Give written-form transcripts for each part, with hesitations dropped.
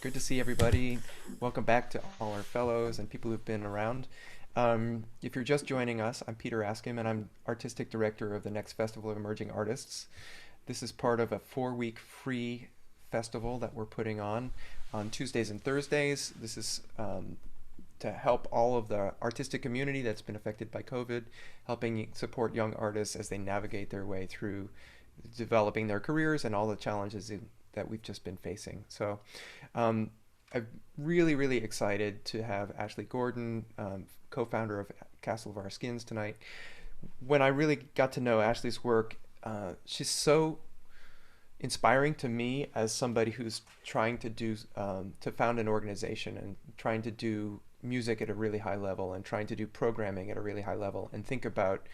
Good to see everybody. Welcome back to all our fellows and people who've been around. If you're just joining us, I'm Peter Askim, and I'm Artistic Director of the next Festival of Emerging Artists. This is part of a 4-week free festival that we're putting on Tuesdays and Thursdays. This is to help all of the artistic community that's been affected by COVID, helping support young artists as they navigate their way through developing their careers and all the challenges that we've just been facing. So I'm really excited to have Ashleigh Gordon, co-founder of Castle of Our Skins tonight. When I really got to know Ashleigh's work, she's so inspiring to me as somebody who's trying to to found an organization and trying to do music at a really high level and trying to do programming at a really high level and think about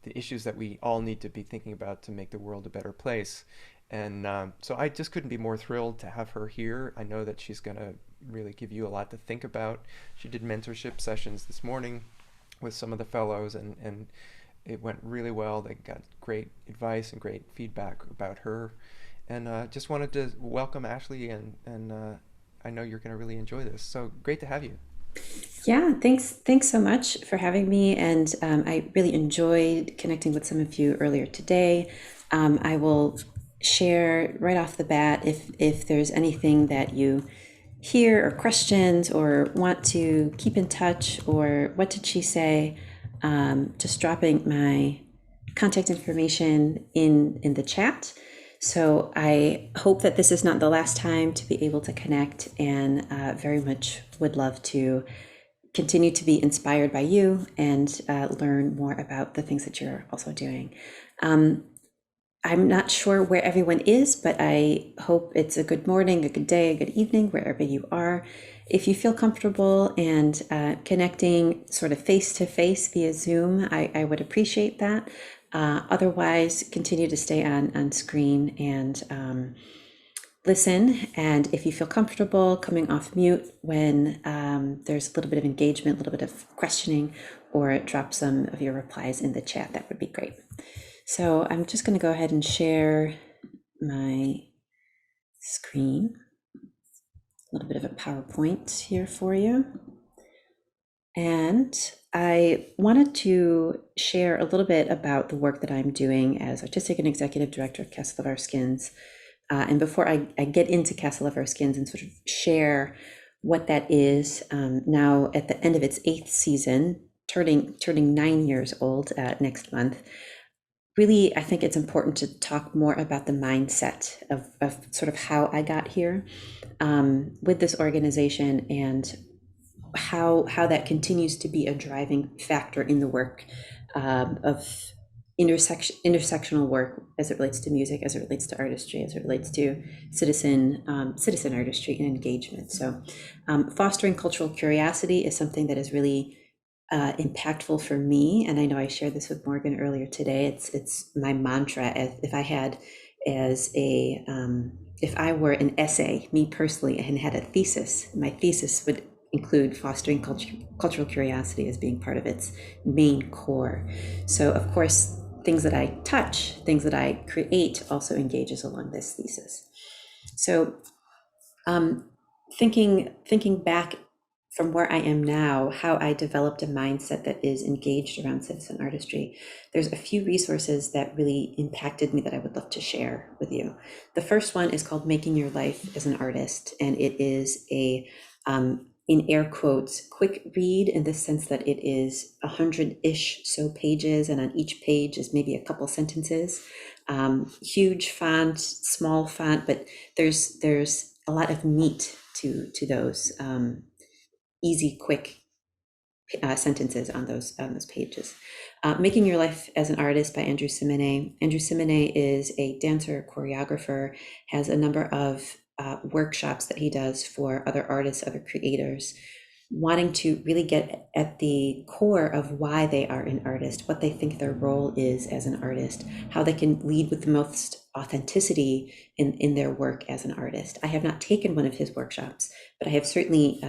the issues that we all need to be thinking about to make the world a better place. And so I just couldn't be more thrilled to have her here. I know that she's going to really give you a lot to think about. She did mentorship sessions this morning with some of the fellows, and it went really well. They got great advice and great feedback about her. And just wanted to welcome Ashleigh, and I know you're going to really enjoy this. So great to have you. Yeah, thanks so much for having me. And I really enjoyed connecting with some of you earlier today. I will share right off the bat if there's anything that you hear or questions or want to keep in touch, or what did she say, just dropping my contact information in the chat. So I hope that this is not the last time to be able to connect, and very much would love to continue to be inspired by you and learn more about the things that you're also doing. I'm not sure where everyone is, but I hope it's a good morning, a good day, a good evening, wherever you are. If you feel comfortable and connecting sort of face to face via Zoom, I would appreciate that. Otherwise, continue to stay on screen and listen. And if you feel comfortable coming off mute when there's a little bit of engagement, a little bit of questioning, or drop some of your replies in the chat, that would be great. So I'm just going to go ahead and share my screen, a little bit of a PowerPoint here for you. And I wanted to share a little bit about the work that I'm doing as Artistic and Executive Director of Castle of Our Skins. And before I get into Castle of Our Skins and sort of share what that is, now at the end of its 8th season, turning 9 years old next month, really, I think it's important to talk more about the mindset of sort of how I got here with this organization, and how that continues to be a driving factor in the work of intersectional work as it relates to music, as it relates to artistry, as it relates to citizen artistry and engagement. So fostering cultural curiosity is something that is really impactful for me, and I know I shared this with Morgan earlier today. It's my mantra. If I were an essay, me personally, and had a thesis, my thesis would include fostering cultural curiosity as being part of its main core. So of course, things that I touch, things that I create, also engages along this thesis. So thinking back from where I am now, how I developed a mindset that is engaged around citizen artistry, there's a few resources that really impacted me that I would love to share with you. The first one is called Making Your Life as an Artist, and it is a, in air quotes, quick read, in the sense that it is 100-ish so pages, and on each page is maybe a couple sentences. Huge font, small font, but there's a lot of meat to those. Easy, quick sentences on those pages. Making Your Life as an Artist by Andrew Simone. Andrew Simone is a dancer, choreographer, has a number of workshops that he does for other artists, other creators, wanting to really get at the core of why they are an artist, what they think their role is as an artist, how they can lead with the most authenticity in their work as an artist. I have not taken one of his workshops, but I have certainly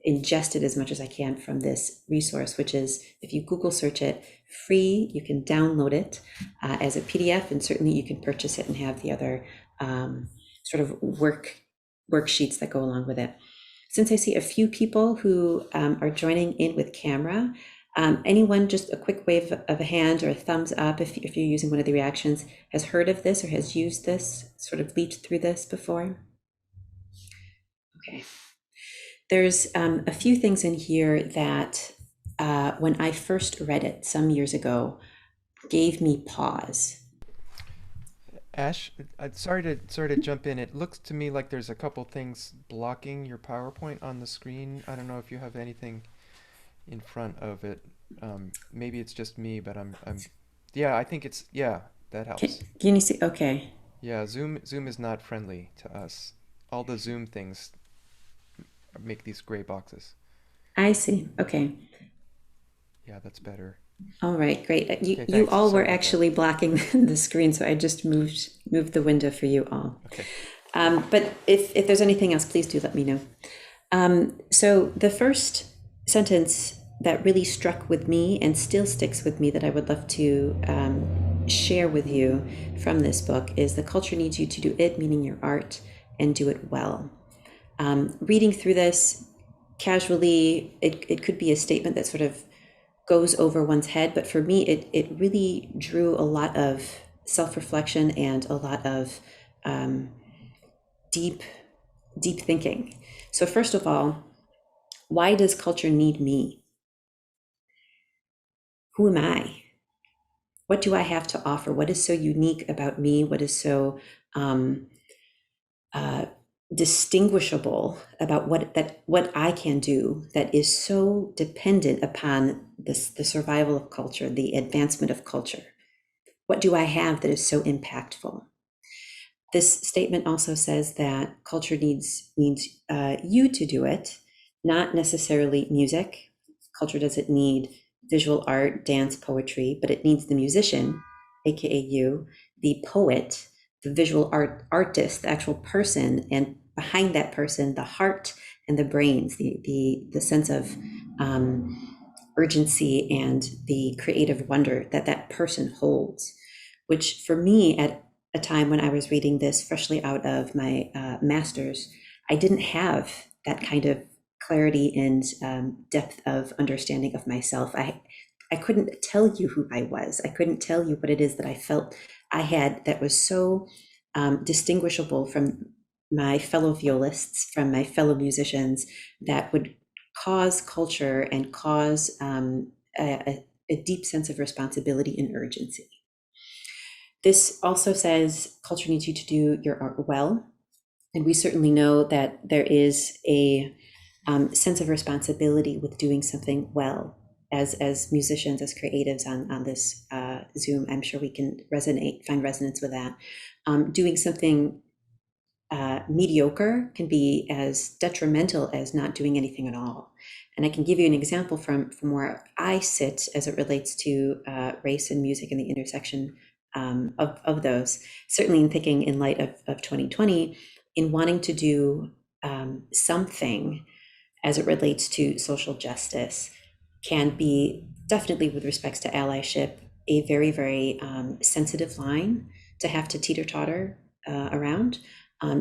ingested as much as I can from this resource, which is, if you Google search it, free. You can download it as a PDF, and certainly you can purchase it and have the other sort of work worksheets that go along with it. Since I see a few people who are joining in with camera, anyone, just a quick wave of a hand or a thumbs up if you're using one of the reactions, has heard of this or has used this, sort of leaped through this before? Okay. There's a few things in here that when I first read it some years ago, gave me pause. Ash, sorry to jump in. It looks to me like there's a couple things blocking your PowerPoint on the screen. I don't know if you have anything in front of it. Maybe it's just me, but yeah, I think yeah, that helps. Can you see? Okay. Yeah, Zoom is not friendly to us. All the Zoom things make these gray boxes. I see. Okay. Yeah, that's better. All right, great. You Okay, you thanks. all Sorry were about that. actually blocking the screen, so I just moved the window for you all. Okay. But if there's anything else, please do let me know. So the first sentence that really struck with me and still sticks with me that I would love to share with you from this book is the culture needs you to do it, meaning your art, and do it well. Reading through this casually, it could be a statement that sort of goes over one's head, but for me, it really drew a lot of self-reflection and a lot of deep thinking. So first of all, why does culture need me? Who am I? What do I have to offer? What is so unique about me? What is so distinguishable about what I can do that is so dependent upon the survival of culture, the advancement of culture? What do I have that is so impactful? This statement also says that culture needs you to do it, not necessarily music. Culture doesn't need visual art, dance, poetry, but it needs the musician, aka you, the poet, the visual artist, the actual person, and behind that person, the heart and the brains, the sense of urgency and the creative wonder that that person holds, which for me at a time when I was reading this freshly out of my master's, I didn't have that kind of clarity and depth of understanding of myself. I couldn't tell you who I was. I couldn't tell you what it is that I felt I had that was so distinguishable from my fellow violists, from my fellow musicians, that would cause culture and cause a deep sense of responsibility and urgency. This also says culture needs you to do your art well. And we certainly know that there is a sense of responsibility with doing something well. As musicians, as creatives on this Zoom, I'm sure we can find resonance with that. Doing something mediocre can be as detrimental as not doing anything at all. And I can give you an example from where I sit as it relates to race and music and the intersection of those. Certainly in thinking in light of 2020, in wanting to do something as it relates to social justice, can be definitely, with respects to allyship, a very, very sensitive line to have to teeter-totter around.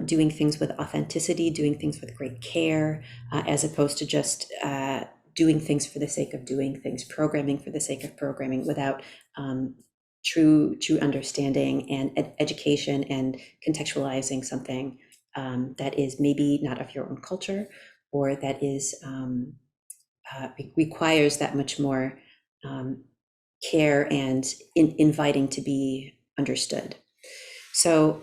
Doing things with authenticity, doing things with great care, as opposed to just doing things for the sake of doing things, programming for the sake of programming without true understanding and education and contextualizing something that is maybe not of your own culture, or that is requires that much more care and inviting to be understood. So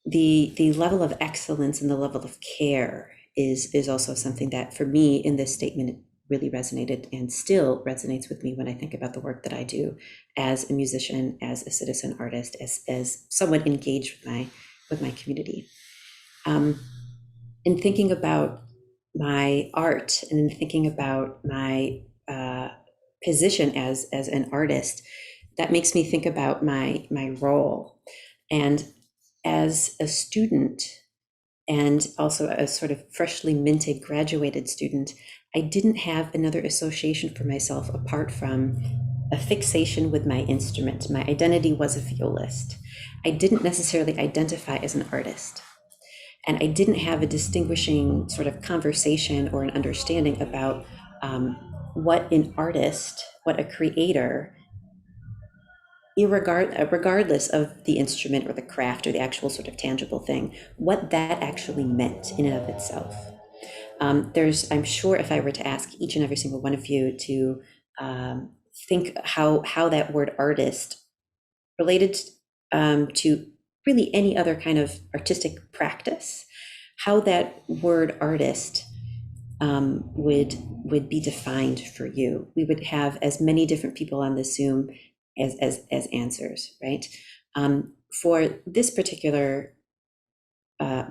the level of excellence and the level of care is also something that, for me, in this statement, really resonated and still resonates with me when I think about the work that I do as a musician, as a citizen artist, as someone engaged with my community. In thinking about my art and in thinking about my position as an artist, that makes me think about my role. And as a student, and also a sort of freshly minted graduated student, I didn't have another association for myself apart from a fixation with my instrument. My identity was a violist. I didn't necessarily identify as an artist. And I didn't have a distinguishing sort of conversation or an understanding about what an artist, what a creator, regardless of the instrument or the craft or the actual sort of tangible thing, what that actually meant in and of itself. I'm sure if I were to ask each and every single one of you to think how that word artist related to really any other kind of artistic practice, how that word artist would be defined for you. We would have as many different people on the Zoom as answers, right? For this particular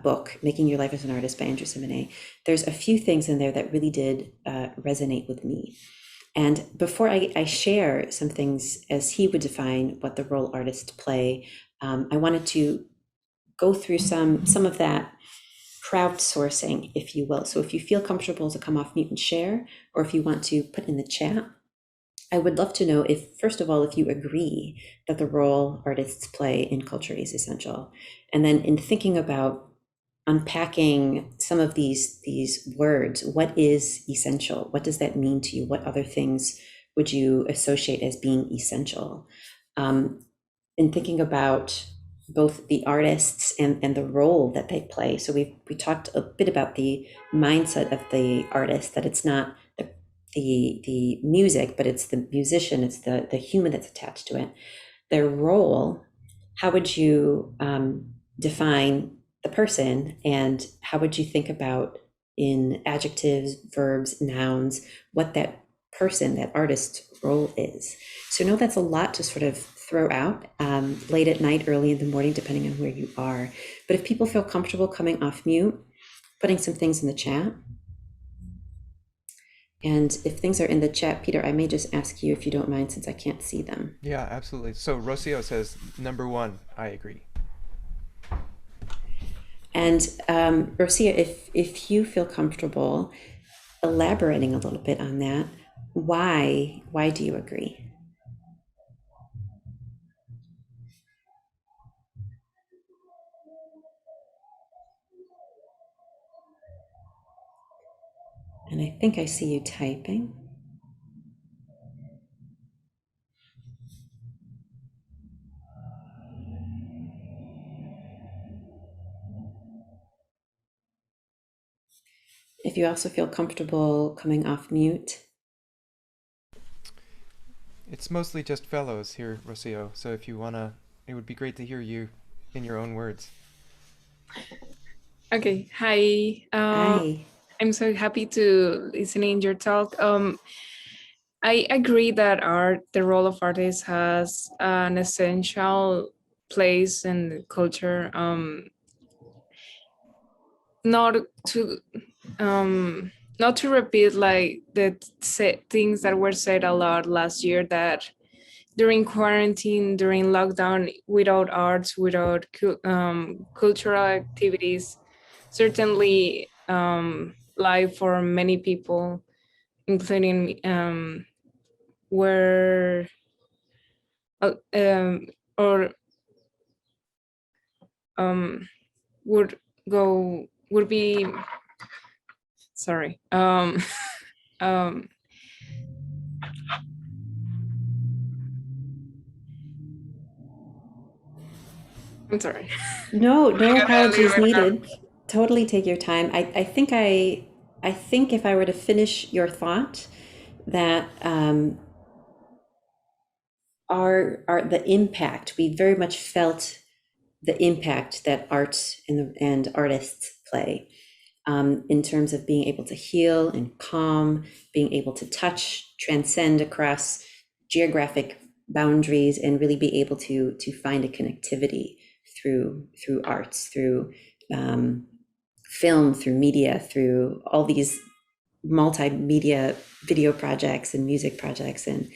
book, Making Your Life as an Artist by Andrew Simone, there's a few things in there that really did resonate with me. And before I share some things as he would define what the role artists play, I wanted to go through some of that crowdsourcing, if you will. So if you feel comfortable to come off mute and share, or if you want to put in the chat, I would love to know if, first of all, if you agree that the role artists play in culture is essential. And then in thinking about unpacking some of these words, what is essential? What does that mean to you? What other things would you associate as being essential? In thinking about both the artists and the role that they play. So we talked a bit about the mindset of the artist, that it's not the music, but it's the musician, it's the human that's attached to it. Their role, how would you define the person, and how would you think about in adjectives, verbs, nouns, what that person, that artist role is? So I know that's a lot to sort of throw out late at night, early in the morning, depending on where you are. But if people feel comfortable coming off mute, putting some things in the chat. And if things are in the chat, Peter, I may just ask you if you don't mind, since I can't see them. Yeah, absolutely. So Rocio says, number one, I agree. And Rosia, if you feel comfortable elaborating a little bit on that, why do you agree? And I think I see you typing. If you also feel comfortable coming off mute. It's mostly just fellows here, Rocio. So if you wanna, it would be great to hear you in your own words. Okay, hi. Hi. I'm so happy to listen in your talk. I agree that the role of artists has an essential place in the culture. Not to not to repeat like the things that were said a lot last year, that during quarantine, during lockdown, without arts, without cultural activities, certainly life for many people, including were or would go would be sorry um I'm sorry. No apologies Leave it out. needed. Totally take your time. I think if I were to finish your thought, that our the impact, we very much felt the impact that art and artists play in terms of being able to heal and calm, being able to touch, transcend across geographic boundaries, and really be able to find a connectivity through arts, through film, through media, through all these multimedia video projects and music projects and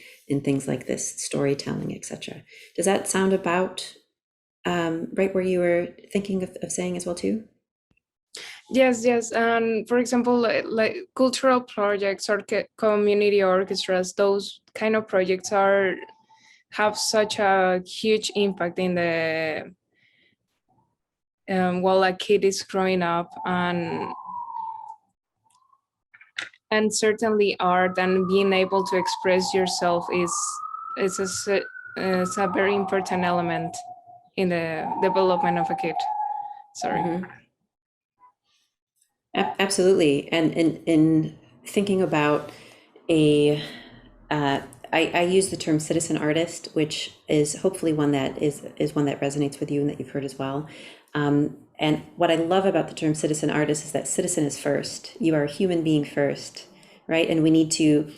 things like this, storytelling, etc. Does that sound about right where you were thinking of saying as well too? Yes, and for example, like cultural projects or community orchestras, those kind of projects have such a huge impact in while a kid is growing up, and certainly art and being able to express yourself is a very important element in the development of a kid. Sorry. Mm-hmm. Absolutely. And in thinking about a, I use the term citizen artist, which is hopefully one that is one that resonates with you and that you've heard as well. And what I love about the term citizen artist is that citizen is first. You are a human being first, right? And we need to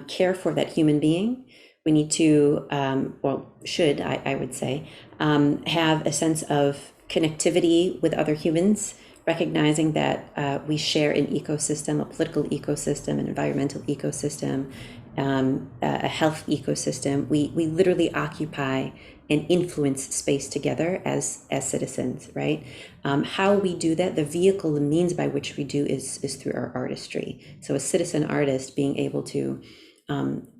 care for that human being. We need to, I would say, have a sense of connectivity with other humans, recognizing that we share an ecosystem, a political ecosystem, an environmental ecosystem, a health ecosystem. We literally occupy and influence space together as citizens, right? How we do that, the vehicle, the means by which we do is through our artistry. So a citizen artist being able to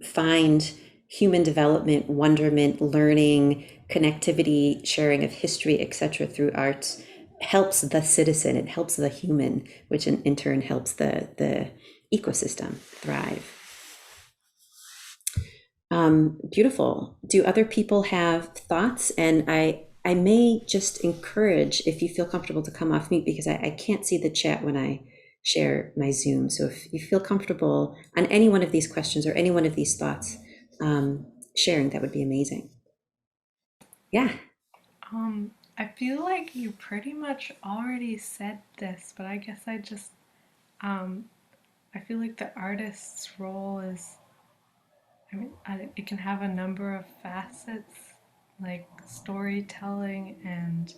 find human development, wonderment, learning, connectivity, sharing of history, etc., through arts helps the citizen, it helps the human, which in turn helps the ecosystem thrive. Beautiful. Do other people have thoughts? And I may just encourage, if you feel comfortable, to come off mute, because I can't see the chat when I share my Zoom. So if you feel comfortable on any one of these questions or any one of these thoughts, sharing, that would be amazing. Yeah. I feel like you pretty much already said this, but I guess I feel like the artist's role is, it can have a number of facets, like storytelling and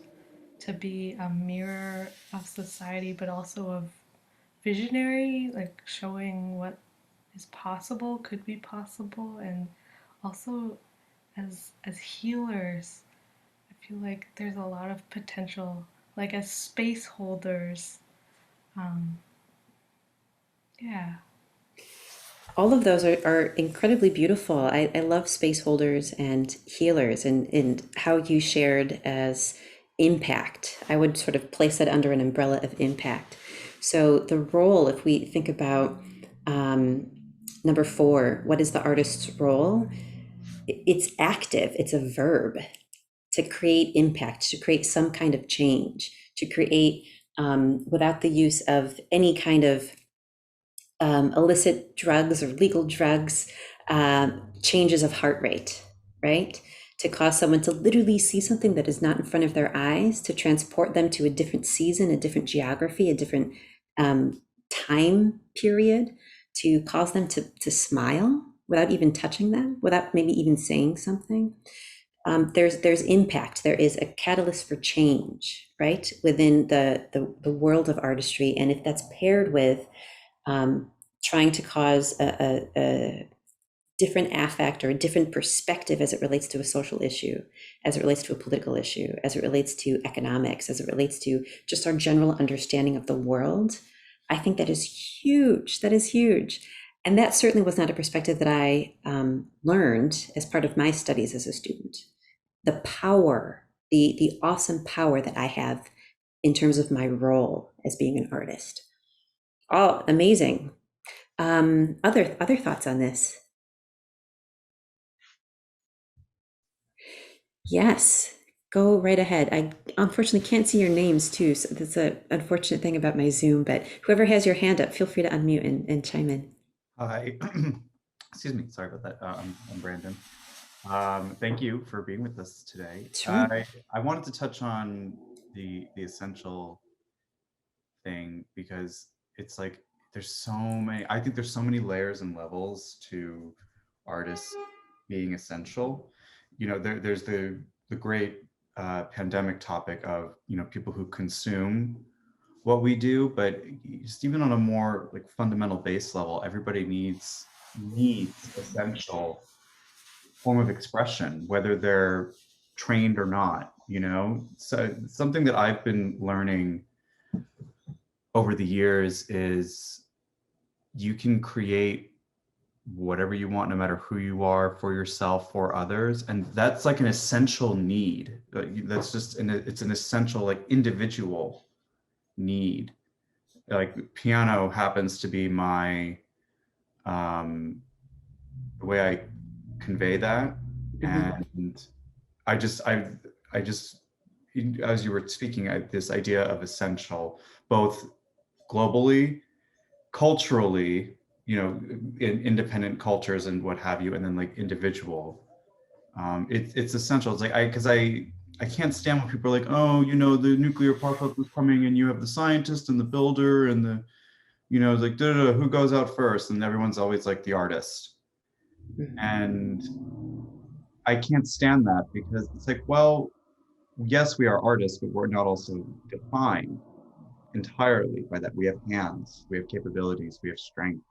to be a mirror of society, but also of visionary, like showing what is possible, could be possible, and also as healers. I feel like there's a lot of potential, like as space holders. Yeah. All of those are incredibly beautiful. I love space holders and healers, and how you shared as impact. I would sort of place that under an umbrella of impact. So the role, if we think about number 4, what is the artist's role? It's active, it's a verb, to create impact, to create some kind of change, to create without the use of any kind of illicit drugs or legal drugs, changes of heart rate, right? To cause someone to literally see something that is not in front of their eyes, to transport them to a different season, a different geography, a different time period, to cause them to smile without even touching them, without maybe even saying something. There's impact. There is a catalyst for change, right, within the world of artistry. And if that's paired with trying to cause a different affect or a different perspective as it relates to a social issue, as it relates to a political issue, as it relates to economics, as it relates to just our general understanding of the world, I think that is huge. That is huge. And that certainly was not a perspective that I learned as part of my studies as a student. The power, the awesome power that I have in terms of my role as being an artist. Oh, amazing. Other thoughts on this? Yes, go right ahead. I unfortunately can't see your names too, so that's an unfortunate thing about my Zoom, but whoever has your hand up, feel free to unmute and chime in. Hi, excuse me, sorry about that. I'm Brandon. Thank you for being with us today. Sure. I wanted to touch on the essential thing, because it's like there's so many, I think there's so many layers and levels to artists being essential. You know, there's the great pandemic topic of, you know, people who consume what we do, but just even on a more like fundamental base level, everybody needs essential form of expression, whether they're trained or not, you know? So something that I've been learning over the years is you can create whatever you want, no matter who you are, for yourself, for others. And that's like an essential need. That's just it's an essential, like, individual need. Like, piano happens to be my the way I convey that. And I just, as you were speaking, this idea of essential, both globally, culturally, in independent cultures and what have you, and then like individual. It's essential. It's like I can't stand when people are like, oh, the nuclear apocalypse is coming, and you have the scientist and the builder and the, like, who goes out first, and everyone's always like the artist. And I can't stand that, because it's like, well, yes, we are artists, but we're not also defined entirely by that. We have hands, we have capabilities, we have strength.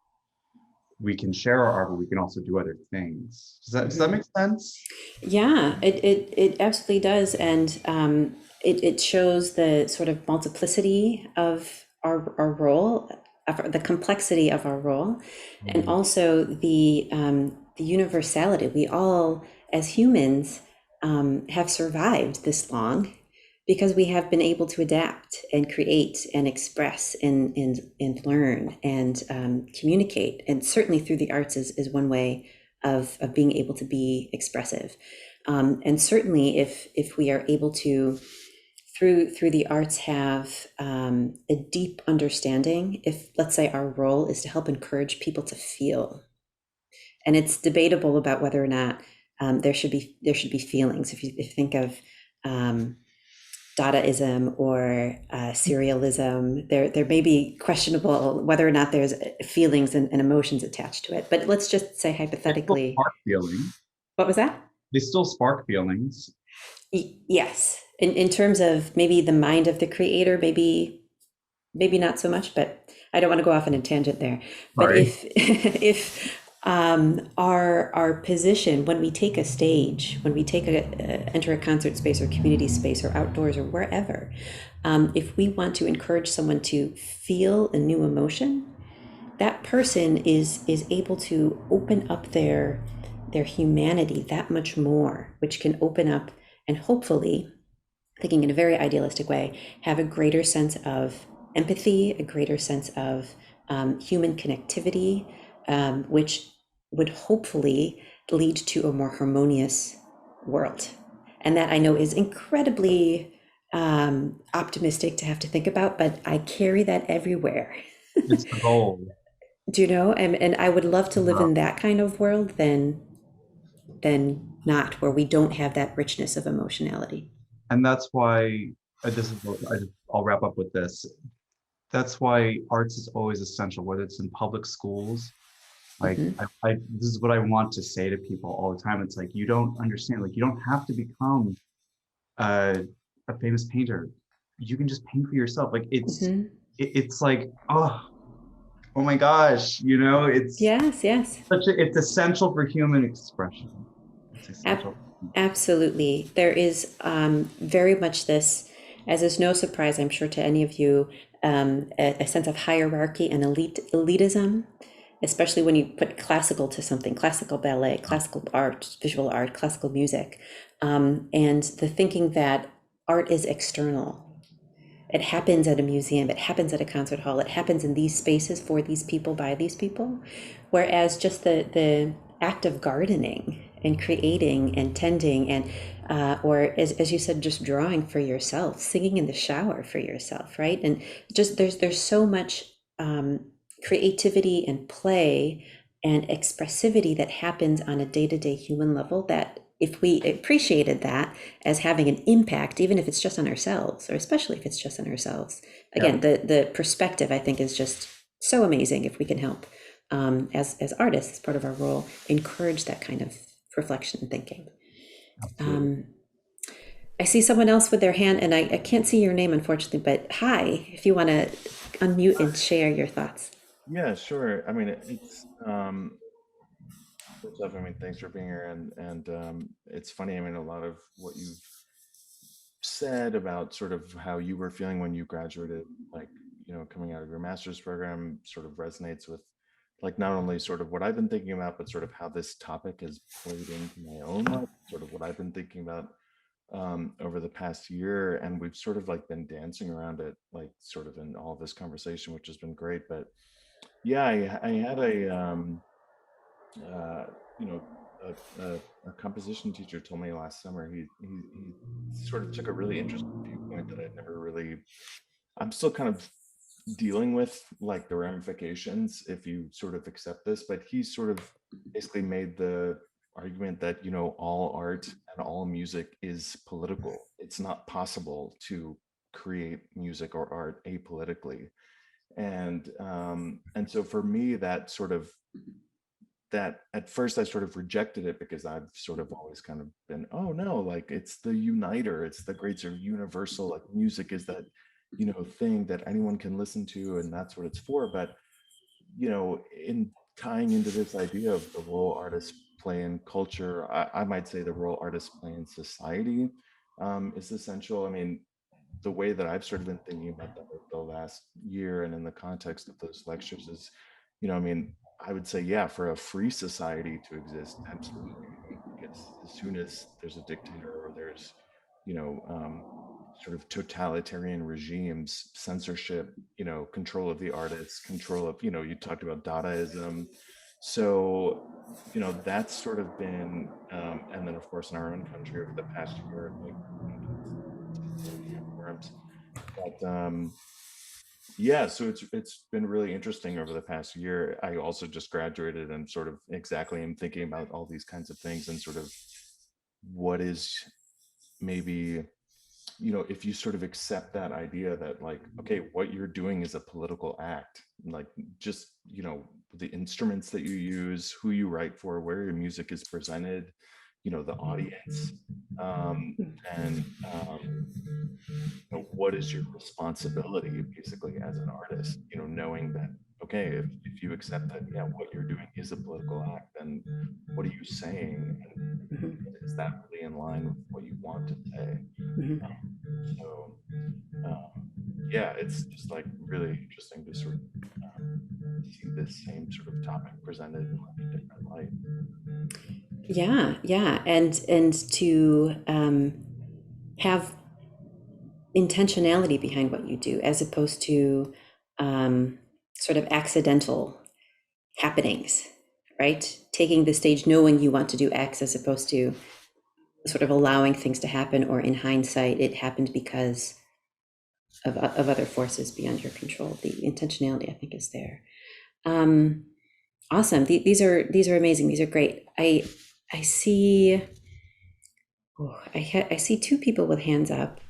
We can share our art, but we can also do other things. Does that make sense? Yeah, it absolutely does. And it shows the sort of multiplicity of our role, of the complexity of our role, and also the universality. We all, as humans, have survived this long because we have been able to adapt and create and express and learn and communicate. And certainly through the arts is one way of being able to be expressive. And certainly if we are able to, through the arts, have a deep understanding, if, let's say, our role is to help encourage people to feel. And it's debatable about whether or not there should be feelings. If you think of Dadaism or serialism, there may be questionable whether or not there's feelings and emotions attached to it. But let's just say hypothetically. They still spark feelings. What was that? They still spark feelings. Yes. In terms of maybe the mind of the creator, maybe not so much, but I don't want to go off on a tangent there. But Sorry. if our position when we take a stage, when we enter a concert space or community space or outdoors or wherever, if we want to encourage someone to feel a new emotion, that person is able to open up their humanity that much more, which can open up and hopefully, thinking in a very idealistic way, have a greater sense of empathy, a greater sense of human connectivity, which would hopefully lead to a more harmonious world. And that I know is incredibly optimistic to have to think about, but I carry that everywhere. It's the goal. Do you know? And I would love to live in that kind of world than not, where we don't have that richness of emotionality. And that's why I'll wrap up with this. That's why arts is always essential, whether it's in public schools. Like, this is what I want to say to people all the time. It's like, you don't understand. Like, you don't have to become a famous painter. You can just paint for yourself. Like, it's like, oh my gosh, it's yes. it's essential for human expression. It's essential. Absolutely. There is very much this, as is no surprise, I'm sure, to any of you, a sense of hierarchy and elitism, especially when you put classical to something, classical ballet, classical art, visual art, classical music, and the thinking that art is external. It happens at a museum, it happens at a concert hall, it happens in these spaces for these people, by these people. Whereas just the act of gardening and creating and tending and or as you said, just drawing for yourself, singing in the shower for yourself, right? And just there's so much creativity and play and expressivity that happens on a day-to-day human level, that if we appreciated that as having an impact, even if it's just on ourselves, or especially if it's just on ourselves, again, the perspective, I think, is just so amazing if we can help, as artists, as part of our role, encourage that kind of reflection and thinking. I see someone else with their hand, and I can't see your name, unfortunately, but hi, if you want to unmute and share your thoughts. Yeah, sure. I mean, it's first off, I mean, thanks for being here, and it's funny. I mean, a lot of what you've said about sort of how you were feeling when you graduated, like, coming out of your master's program, sort of resonates with like not only sort of what I've been thinking about, but sort of how this topic has played into my own life, sort of what I've been thinking about over the past year. And we've sort of like been dancing around it, like sort of in all this conversation, which has been great. But yeah, I had uh, you know, a composition teacher told me last summer, he sort of took a really interesting viewpoint that I'd never really, I'm still kind of dealing with like the ramifications if you sort of accept this, but he sort of basically made the argument that, you know, all art and all music is political. It's not possible to create music or art apolitically. And so for me, that sort of, that at first I sort of rejected it because I've sort of always kind of been, oh no, like it's the uniter, it's the great sort of universal, like music is that, you know, thing that anyone can listen to and that's what it's for. But, you know, in tying into this idea of the role artists play in culture, I might say the role artists play in society is essential. I mean, the way that I've sort of been thinking about that over the last year and in the context of those lectures is, you know, I mean, I would say, yeah, for a free society to exist, absolutely. I mean, because as soon as there's a dictator or there's, you know, sort of totalitarian regimes, censorship, you know, control of the artists, control of, you know, you talked about Dadaism. So, you know, that's sort of been, and then of course in our own country over the past year, like, forums. But yeah, so it's been really interesting over the past year. I also just graduated and sort of exactly am thinking about all these kinds of things and sort of what is maybe, you know, if you sort of accept that idea that like, okay, what you're doing is a political act, like just, you know, the instruments that you use, who you write for, where your music is presented, you know, the audience, and you know, what is your responsibility basically as an artist, you know, knowing that, okay, if you accept that, yeah, what you're doing is a political act, then what are you saying? And is that really in line with what you want to say? So yeah, it's just like really interesting to sort of see this same sort of topic presented in like a different light. Yeah, and to have intentionality behind what you do, as opposed to sort of accidental happenings, right? Taking the stage knowing you want to do X, as opposed to sort of allowing things to happen, or in hindsight, it happened because of other forces beyond your control. The intentionality, I think, is there. Awesome. These are amazing. These are great. I see. Oh, I see two people with hands up.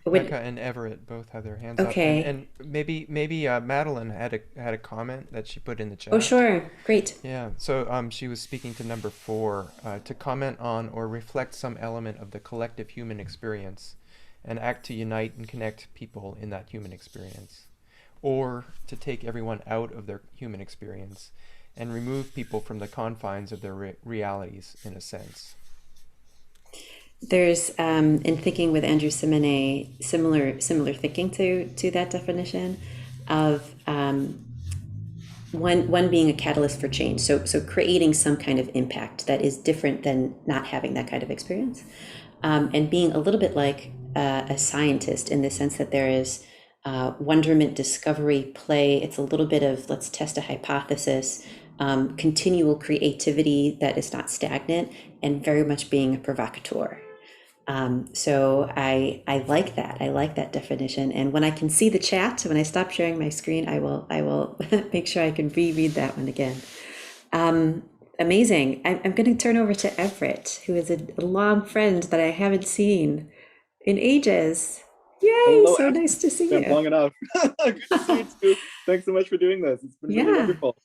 Becca and Everett both have their hands up, Okay. and maybe Madeline had a comment that she put in the chat. Oh, sure. Great. Yeah. So she was speaking to number 4, to comment on or reflect some element of the collective human experience, and act to unite and connect people in that human experience, or to take everyone out of their human experience and remove people from the confines of their realities, in a sense. There's in thinking with Andrew Simone, similar thinking to that definition of one being a catalyst for change. So creating some kind of impact that is different than not having that kind of experience, and being a little bit like a scientist, in the sense that there is wonderment, discovery, play. It's a little bit of let's test a hypothesis, continual creativity that is not stagnant, and very much being a provocateur. So I like that. I like that definition. And when I can see the chat, when I stop sharing my screen, I will make sure I can reread that one again. Amazing. I'm going to turn over to Everett, who is a long friend that I haven't seen in ages. Yay! Hello, so nice to see been you. long enough. Good to see you too. Thanks so much for doing this. It's been really wonderful.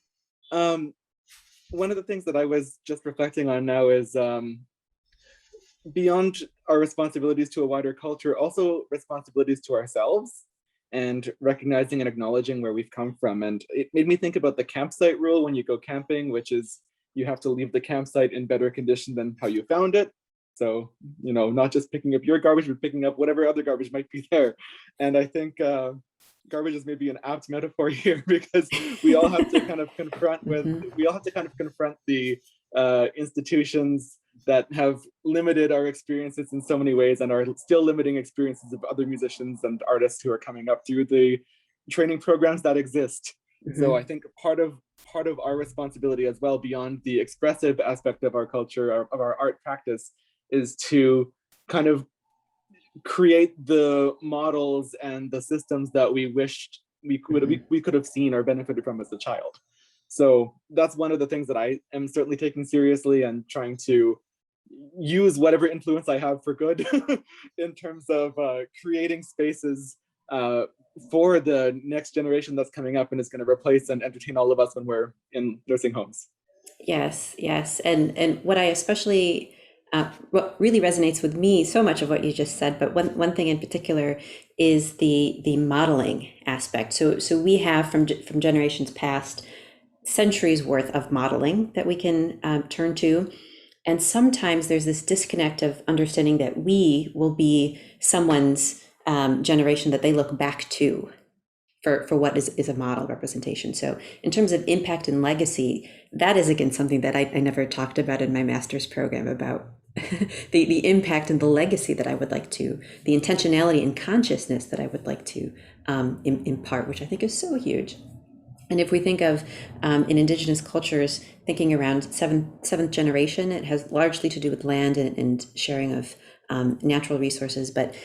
One of the things that I was just reflecting on now is beyond our responsibilities to a wider culture, also responsibilities to ourselves, and recognizing and acknowledging where we've come from. And it made me think about the campsite rule when you go camping, which is you have to leave the campsite in better condition than how you found it. So, you know, not just picking up your garbage, but picking up whatever other garbage might be there. And I think, garbage is maybe an apt metaphor here, because we all have to kind of confront the institutions that have limited our experiences in so many ways and are still limiting experiences of other musicians and artists who are coming up through the training programs that exist. So I think part of our responsibility as well, beyond the expressive aspect of our culture, of our art practice, is to kind of create the models and the systems that we wished we could have seen or benefited from as a child. So that's one of the things that I am certainly taking seriously and trying to use whatever influence I have for good in terms of creating spaces for the next generation that's coming up and is going to replace and entertain all of us when we're in nursing homes. Yes, yes. And what I especially, what really resonates with me, so much of what you just said, but one thing in particular is the modeling aspect. So we have from generations past centuries worth of modeling that we can turn to. And sometimes there's this disconnect of understanding that we will be someone's generation that they look back to for what is a model representation. So in terms of impact and legacy, that is again something that I never talked about in my master's program, about the impact and the legacy that I would like to, the intentionality and consciousness that I would like to impart, which I think is so huge. And if we think of in indigenous cultures, thinking around seventh generation, it has largely to do with land and sharing of natural resources. But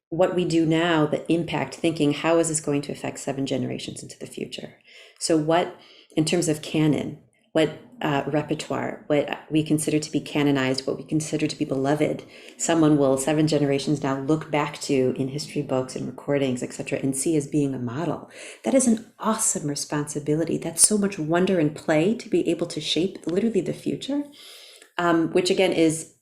what we do now, the impact, thinking, how is this going to affect 7 generations into the future? So what, in terms of canon, what repertoire, what we consider to be canonized, what we consider to be beloved, someone will 7 generations now look back to in history books and recordings, etc., and see as being a model. That is an awesome responsibility. That's so much wonder and play to be able to shape literally the future, which again is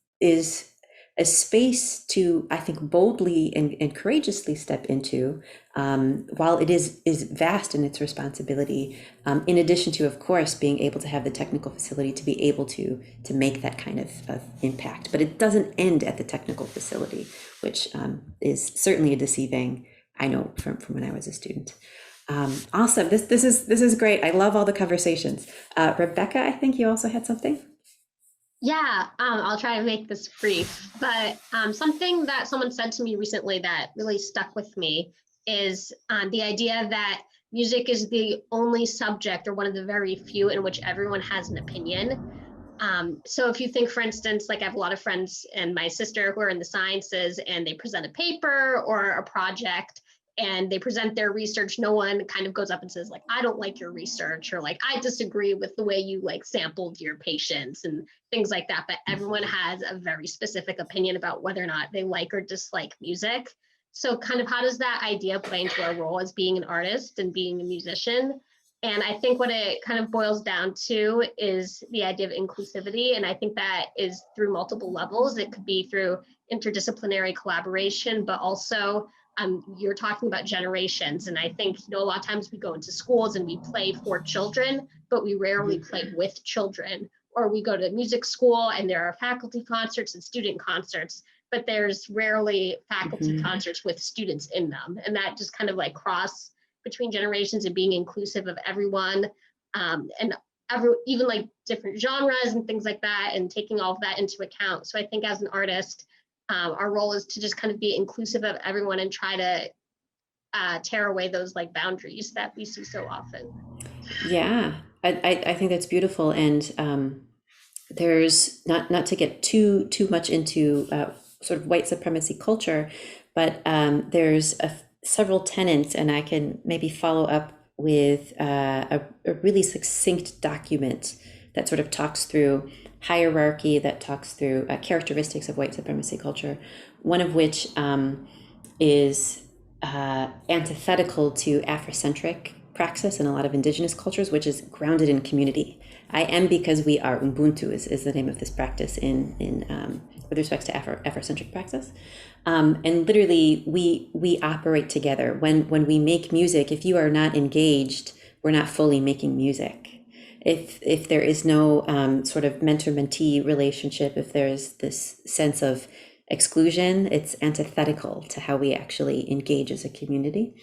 a space to, I think, boldly and courageously step into, while it is vast in its responsibility, in addition to, of course, being able to have the technical facility to be able to make that kind of impact. But it doesn't end at the technical facility, which is certainly a deceiving, I know from when I was a student. Awesome, this is great. I love all the conversations. Rebecca, I think you also had something? Yeah, I'll try to make this brief, but something that someone said to me recently that really stuck with me is the idea that music is the only subject, or one of the very few, in which everyone has an opinion. So if you think, for instance, like I have a lot of friends and my sister who are in the sciences, and they present a paper or a project, and they present their research, no one kind of goes up and says like, I don't like your research, or like, I disagree with the way you like sampled your patients and things like that. But everyone has a very specific opinion about whether or not they like or dislike music. So kind of how does that idea play into our role as being an artist and being a musician? And I think what it kind of boils down to is the idea of inclusivity. And I think that is through multiple levels. It could be through interdisciplinary collaboration, but also you're talking about generations. And I think, a lot of times we go into schools and we play for children, but we rarely play with children. Or we go to music school and there are faculty concerts and student concerts, but there's rarely faculty concerts with students in them. And that just kind of like cross between generations and being inclusive of everyone, and even like different genres and things like that, and taking all of that into account. So I think as an artist, our role is to just kind of be inclusive of everyone and try to tear away those like boundaries that we see so often. Yeah, I think that's beautiful. And there's not to get too much into sort of white supremacy culture, but there's several tenets, and I can maybe follow up with a really succinct document that sort of talks through hierarchy, that talks through characteristics of white supremacy culture, one of which is antithetical to Afrocentric praxis in a lot of indigenous cultures, which is grounded in community. I am because we are. Ubuntu is the name of this practice in with respect to Afrocentric praxis. And literally we operate together. When we make music, if you are not engaged, we're not fully making music. If there is no sort of mentor-mentee relationship, if there's this sense of exclusion, it's antithetical to how we actually engage as a community.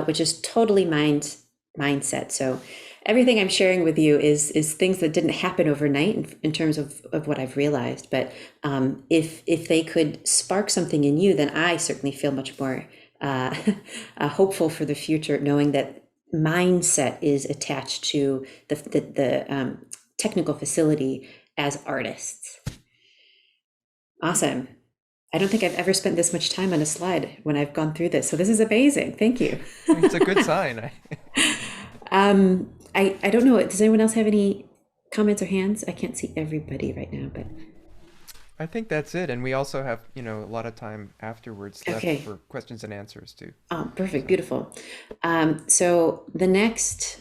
which is totally mindset. So everything I'm sharing with you is things that didn't happen overnight in terms of what I've realized. But if they could spark something in you, then I certainly feel much more hopeful for the future, knowing that mindset is attached to the technical facility as artists. Awesome. I don't think I've ever spent this much time on a slide when I've gone through this. So this is amazing. Thank you. It's a good sign. I don't know. Does anyone else have any comments or hands? I can't see everybody right now, but I think that's it. And we also have, a lot of time afterwards left for questions and answers too. Oh, perfect. Beautiful. So the next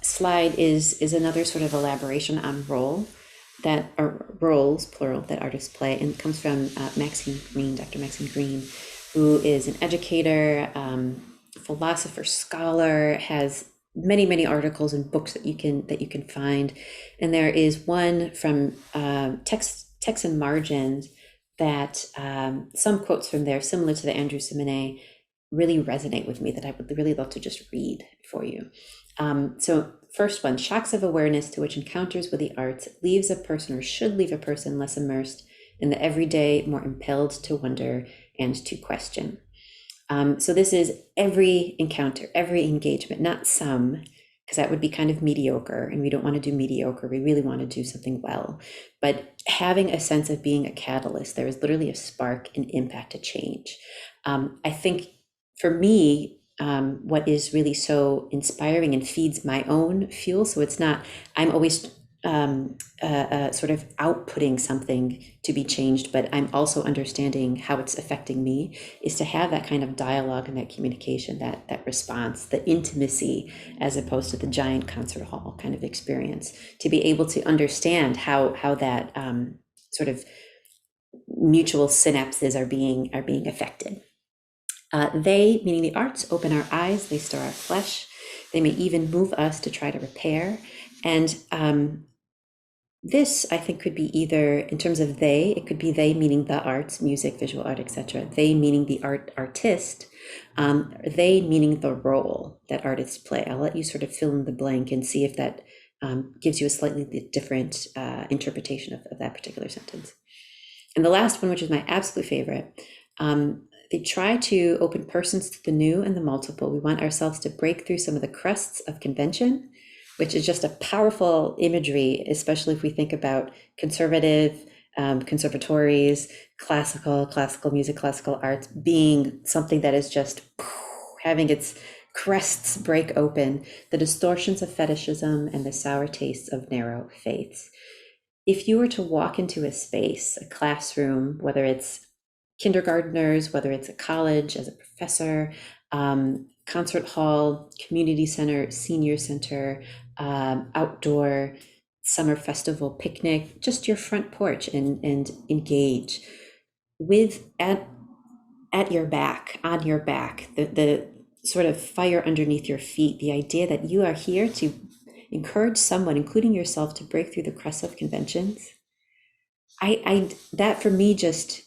slide is another sort of elaboration on roles, plural, that artists play, and it comes from Maxine Green, Dr. Maxine Green, who is an educator, philosopher, scholar, has many articles and books that you can find. And there is one from Text and Margins that some quotes from there, similar to the Andrew Simone, really resonate with me, that I would really love to just read for you. So first one, shocks of awareness to which encounters with the arts leaves a person, or should leave a person, less immersed in the everyday, more impelled to wonder and to question. So this is every encounter, every engagement, not some, because that would be kind of mediocre, and we don't want to do mediocre. We really want to do something well. But having a sense of being a catalyst, there is literally a spark, an impact, a change. I think for me, what is really so inspiring and feeds my own fuel, so it's not, I'm always sort of outputting something to be changed, but I'm also understanding how it's affecting me, is to have that kind of dialogue and that communication, that response, the intimacy, as opposed to the giant concert hall kind of experience, to be able to understand how that sort of mutual synapses are being affected. They, meaning the arts, open our eyes, they stir our flesh, they may even move us to try to repair. And this, I think, could be either, in terms of they, it could be they meaning the arts, music, visual art, etc. They meaning the artist, they meaning the role that artists play. I'll let you sort of fill in the blank and see if that gives you a slightly different interpretation of that particular sentence. And the last one, which is my absolute favorite, they try to open persons to the new and the multiple. We want ourselves to break through some of the crusts of convention, which is just a powerful imagery, especially if we think about conservative conservatories, classical music, classical arts being something that is just having its crests break open, the distortions of fetishism and the sour tastes of narrow faiths. If you were to walk into a space, a classroom, whether it's kindergartners, whether it's a college as a professor, concert hall, community center, senior center, outdoor summer festival, picnic, just your front porch, and engage with at your back, on your back, the sort of fire underneath your feet, the idea that you are here to encourage someone, including yourself, to break through the crust of conventions. That for me just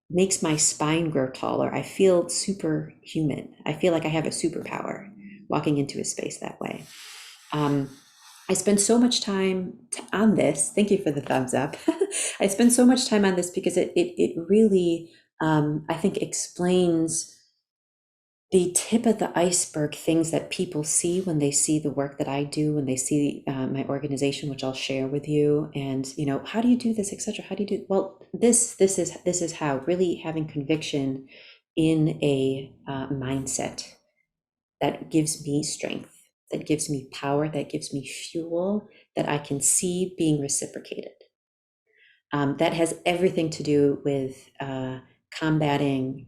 makes my spine grow taller. I feel superhuman. I feel like I have a superpower walking into a space that way. I spend so much time on this. Thank you for the thumbs up. I spend so much time on this because it really, I think, explains the tip of the iceberg, things that people see when they see the work that I do, when they see my organization, which I'll share with you. And, how do you do this, etc. How do you do? Well, this is how, really having conviction in a mindset that gives me strength, that gives me power, that gives me fuel, that I can see being reciprocated. That has everything to do with combating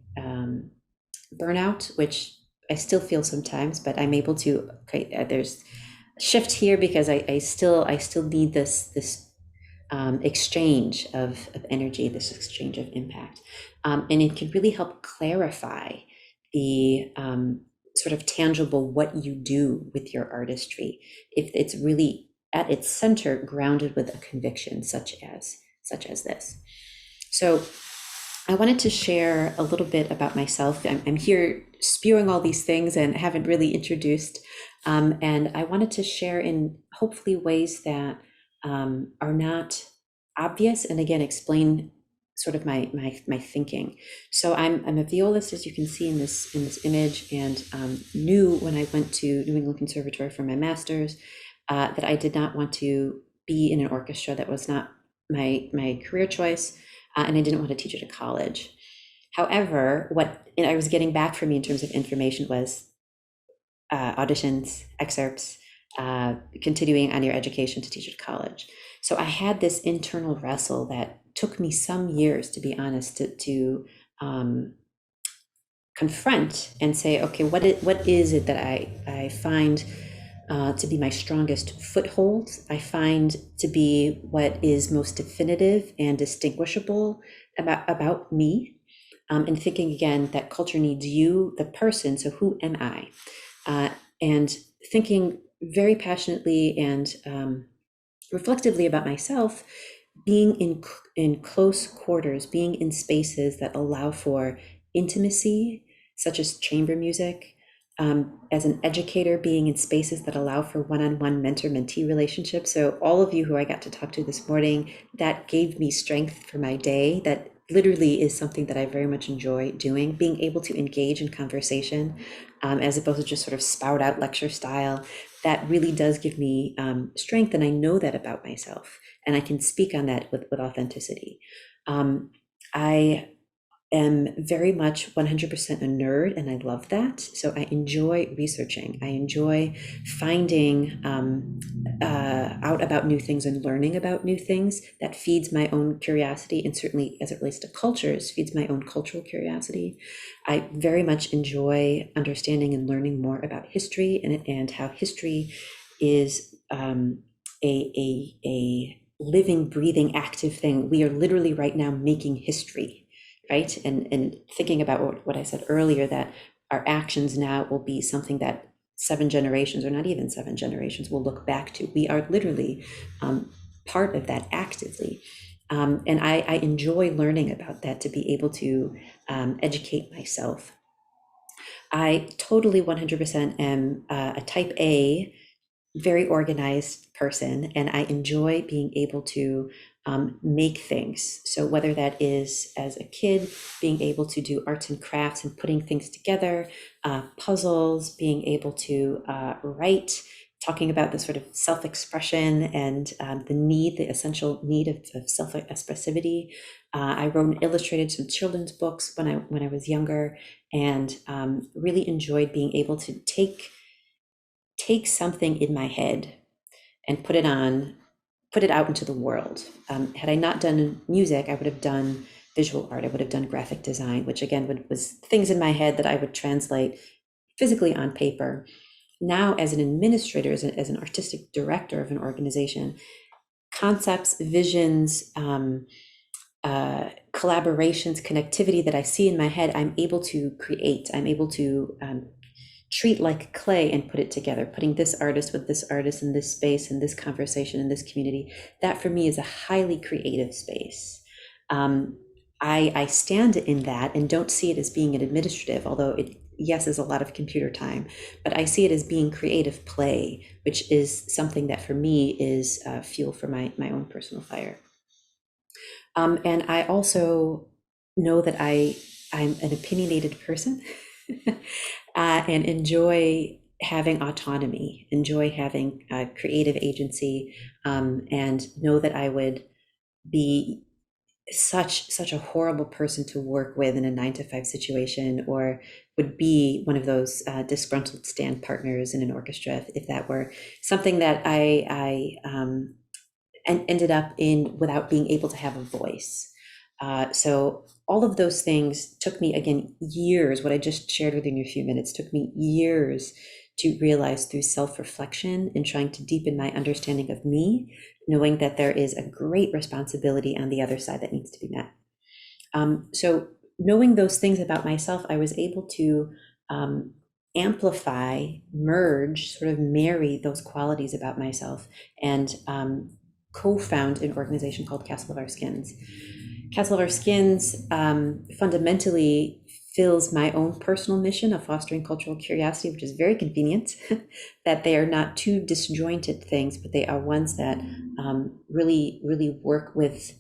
burnout, which I still feel sometimes, but I'm able to, there's a shift here because I still need this exchange of energy, this exchange of impact. And it can really help clarify the sort of tangible what you do with your artistry, if it's really at its center grounded with a conviction such as this. So I wanted to share a little bit about myself. I'm here spewing all these things and haven't really introduced. And I wanted to share in hopefully ways that are not obvious, and again, explain sort of my thinking. So I'm a violist, as you can see in this image, and knew when I went to New England Conservatory for my master's that I did not want to be in an orchestra. That was not my career choice. And I didn't want to teach at a college. However, what I was getting back from me in terms of information was auditions, excerpts, continuing on your education to teach at college. So I had this internal wrestle that took me some years, to be honest, to confront and say, okay, what is it that I find to be my strongest foothold, I find to be what is most definitive and distinguishable about me, and thinking again that culture needs you, the person, so who am I? And thinking very passionately and reflectively about myself, being in close quarters, being in spaces that allow for intimacy, such as chamber music, as an educator, being in spaces that allow for one-on-one mentor-mentee relationships. So all of you who I got to talk to this morning, that gave me strength for my day. That literally is something that I very much enjoy doing, being able to engage in conversation as opposed to just sort of spout out lecture style. That really does give me strength, and I know that about myself, and I can speak on that with authenticity. I am very much 100% a nerd, and I love that. So I enjoy researching. I enjoy finding out about new things and learning about new things. That feeds my own curiosity, and certainly as it relates to cultures, feeds my own cultural curiosity. I very much enjoy understanding and learning more about history and how history is a living, breathing, active thing. We are literally right now making history. Right. And thinking about what I said earlier, that our actions now will be something that 7 generations, or not even 7 generations, will look back to. We are literally part of that actively. And I enjoy learning about that, to be able to educate myself. I totally 100% am a type A, very organized person, and I enjoy being able to make things. So whether that is as a kid, being able to do arts and crafts and putting things together, puzzles, being able to write, talking about the sort of self-expression and the essential need of self-expressivity. I wrote and illustrated some children's books when I was younger, and really enjoyed being able to take something in my head and put it out into the world. Had I not done music, I would have done visual art. I would have done graphic design, which again was things in my head that I would translate physically on paper. Now, as an administrator, as an artistic director of an organization, concepts, visions, collaborations, connectivity that I see in my head, I'm able to create. I'm able to treat like clay and put it together, putting this artist with this artist in this space, in this conversation, in this community. That for me is a highly creative space. I stand in that and don't see it as being an administrative, although it, yes, is a lot of computer time, but I see it as being creative play, which is something that for me is fuel for my own personal fire. And I also know that I'm an opinionated person. And enjoy having autonomy, enjoy having creative agency, and know that I would be such a horrible person to work with in a 9-to-5 situation, or would be one of those disgruntled stand partners in an orchestra if that were something that I ended up in without being able to have a voice. So all of those things took me, again, years. What I just shared with you in a few minutes took me years to realize through self-reflection and trying to deepen my understanding of me, knowing that there is a great responsibility on the other side that needs to be met. So knowing those things about myself, I was able to amplify, merge, sort of marry those qualities about myself, and co-found an organization called Castle of Our Skins. Castle of Our Skins fundamentally fills my own personal mission of fostering cultural curiosity, which is very convenient, that they are not two disjointed things, but they are ones that really, really work with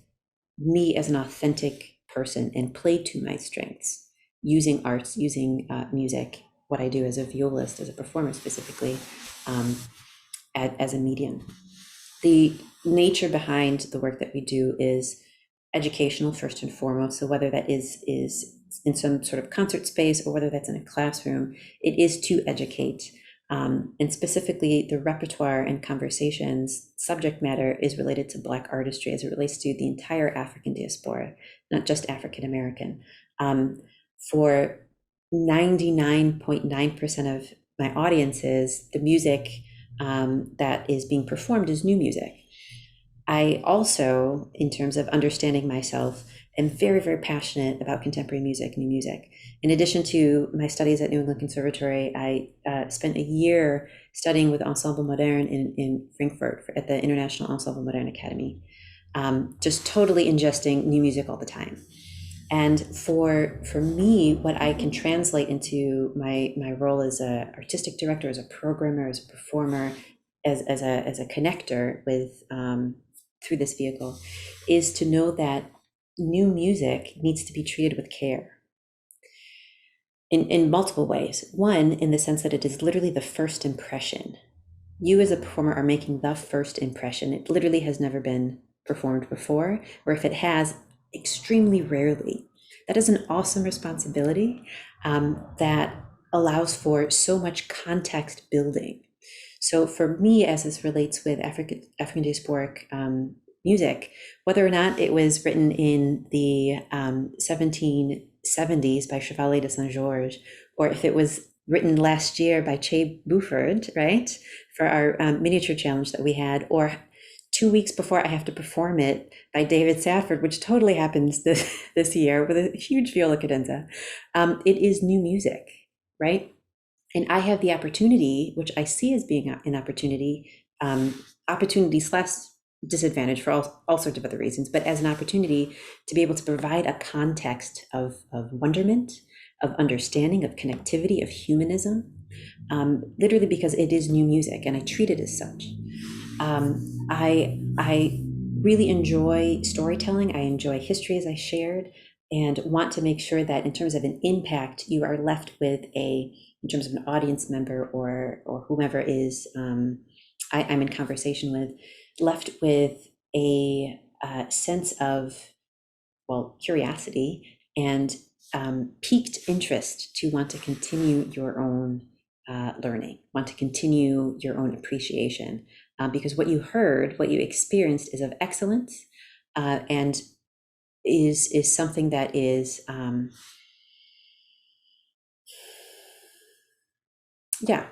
me as an authentic person and play to my strengths, using arts, using music, what I do as a violist, as a performer specifically, as a medium. The nature behind the work that we do is educational first and foremost. So whether that is in some sort of concert space or whether that's in a classroom, it is to educate. And specifically the repertoire and conversations subject matter is related to Black artistry as it relates to the entire African diaspora, not just African American. For 99.9% of my audiences, the music that is being performed is new music. I also, in terms of understanding myself, am very, very passionate about contemporary music, new music. In addition to my studies at New England Conservatory, I spent a year studying with Ensemble Modern in Frankfurt at the International Ensemble Modern Academy, just totally ingesting new music all the time. And for me, what I can translate into my role as an artistic director, as a programmer, as a performer, as a connector with through this vehicle, is to know that new music needs to be treated with care in multiple ways. One, in the sense that it is literally the first impression. You as a performer are making the first impression. It literally has never been performed before, or if it has, extremely rarely. That is an awesome responsibility that allows for so much context building. So for me, as this relates with African diasporic music, whether or not it was written in the 1770s by Chevalier de Saint-Georges, or if it was written last year by Che Buford, right, for our miniature challenge that we had, or 2 weeks before I have to perform it by David Safford, which totally happens this year with a huge viola cadenza. It is new music, right? And I have the opportunity, which I see as being an opportunity / disadvantage for all sorts of other reasons, but as an opportunity to be able to provide a context of wonderment, of understanding, of connectivity, of humanism, literally because it is new music and I treat it as such. I really enjoy storytelling. I enjoy history, as I shared, and want to make sure that in terms of an impact, you are left with in terms of an audience member or whomever is I'm in conversation with, left with a sense of, well, curiosity and piqued interest to want to continue your own learning, want to continue your own appreciation, because what you heard, what you experienced is of excellence, and is something that is,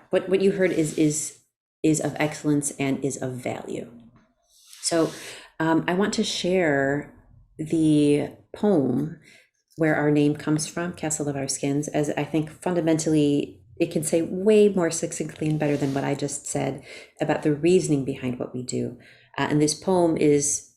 what you heard is of excellence and is of value. So I want to share the poem where our name comes from, Castle of Our Skins, as I think fundamentally it can say way more succinctly and better than what I just said about the reasoning behind what we do. And this poem is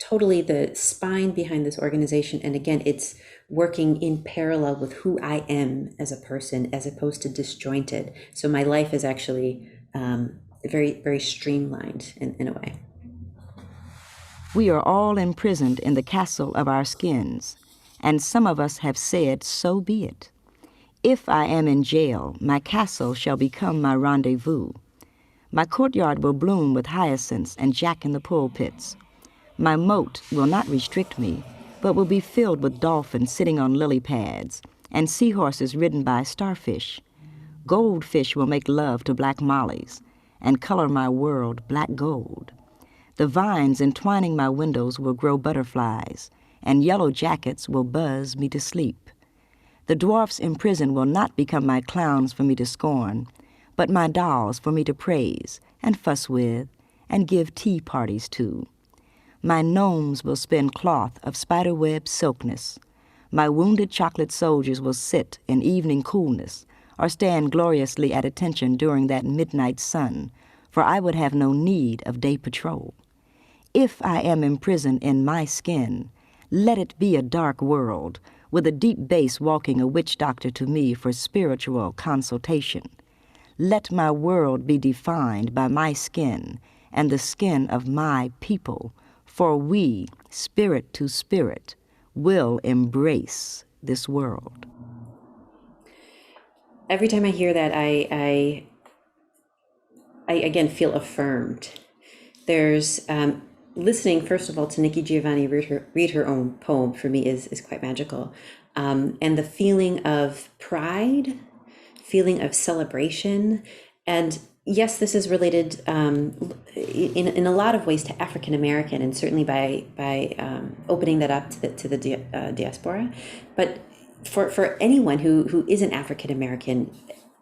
totally the spine behind this organization. And again, it's working in parallel with who I am as a person, as opposed to disjointed. So my life is actually very, very streamlined in a way. We are all imprisoned in the castle of our skins, and some of us have said, so be it. If I am in jail, my castle shall become my rendezvous. My courtyard will bloom with hyacinths and jack in the pulpits. My moat will not restrict me, but will be filled with dolphins sitting on lily pads and seahorses ridden by starfish. Goldfish will make love to black mollies and color my world black gold. The vines entwining my windows will grow butterflies, and yellow jackets will buzz me to sleep. The dwarfs in prison will not become my clowns for me to scorn, but my dolls for me to praise and fuss with and give tea parties to. My gnomes will spin cloth of spiderweb silkness. My wounded chocolate soldiers will sit in evening coolness or stand gloriously at attention during that midnight sun, for I would have no need of day patrol. If I am imprisoned in my skin, Let it be a dark world, with a deep bass walking a witch doctor to me for spiritual consultation. Let my world be defined by my skin and the skin of my people, for we, spirit to spirit, will embrace this world. Every time I hear that, I again feel affirmed. There's listening, first of all, to Nikki Giovanni read her own poem for me is quite magical. And the feeling of pride, feeling of celebration, and yes, this is related in a lot of ways to African American, and certainly by opening that up to the diaspora. But for anyone who isn't African American,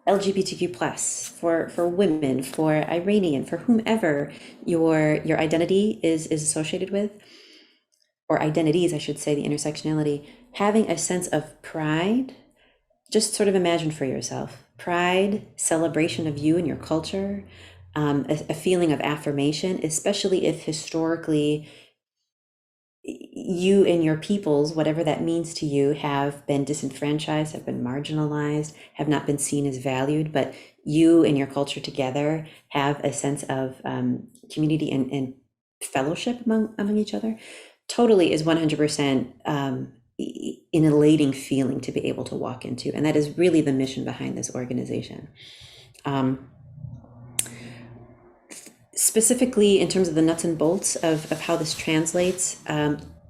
LGBTQ plus, for women, for Iranian, for whomever your identity is associated with, or identities, I should say, the intersectionality, having a sense of pride. Just sort of imagine for yourself, pride, celebration of you and your culture, a feeling of affirmation, especially if historically you and your peoples, whatever that means to you, have been disenfranchised, have been marginalized, have not been seen as valued, but you and your culture together have a sense of community and fellowship among each other. Totally is 100% an elating feeling to be able to walk into. And that is really the mission behind this organization. Specifically, in terms of the nuts and bolts of how this translates,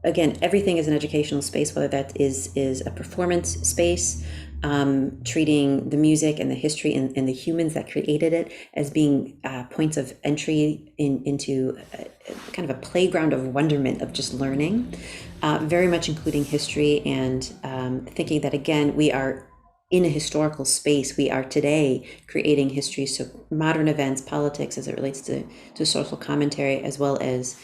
again, everything is an educational space, whether that is a performance space, treating the music and the history and the humans that created it as being points of entry into kind of a playground of wonderment of just learning, very much including history and thinking that, again, we are in a historical space. We are today creating history, so modern events, politics as it relates to social commentary, as well as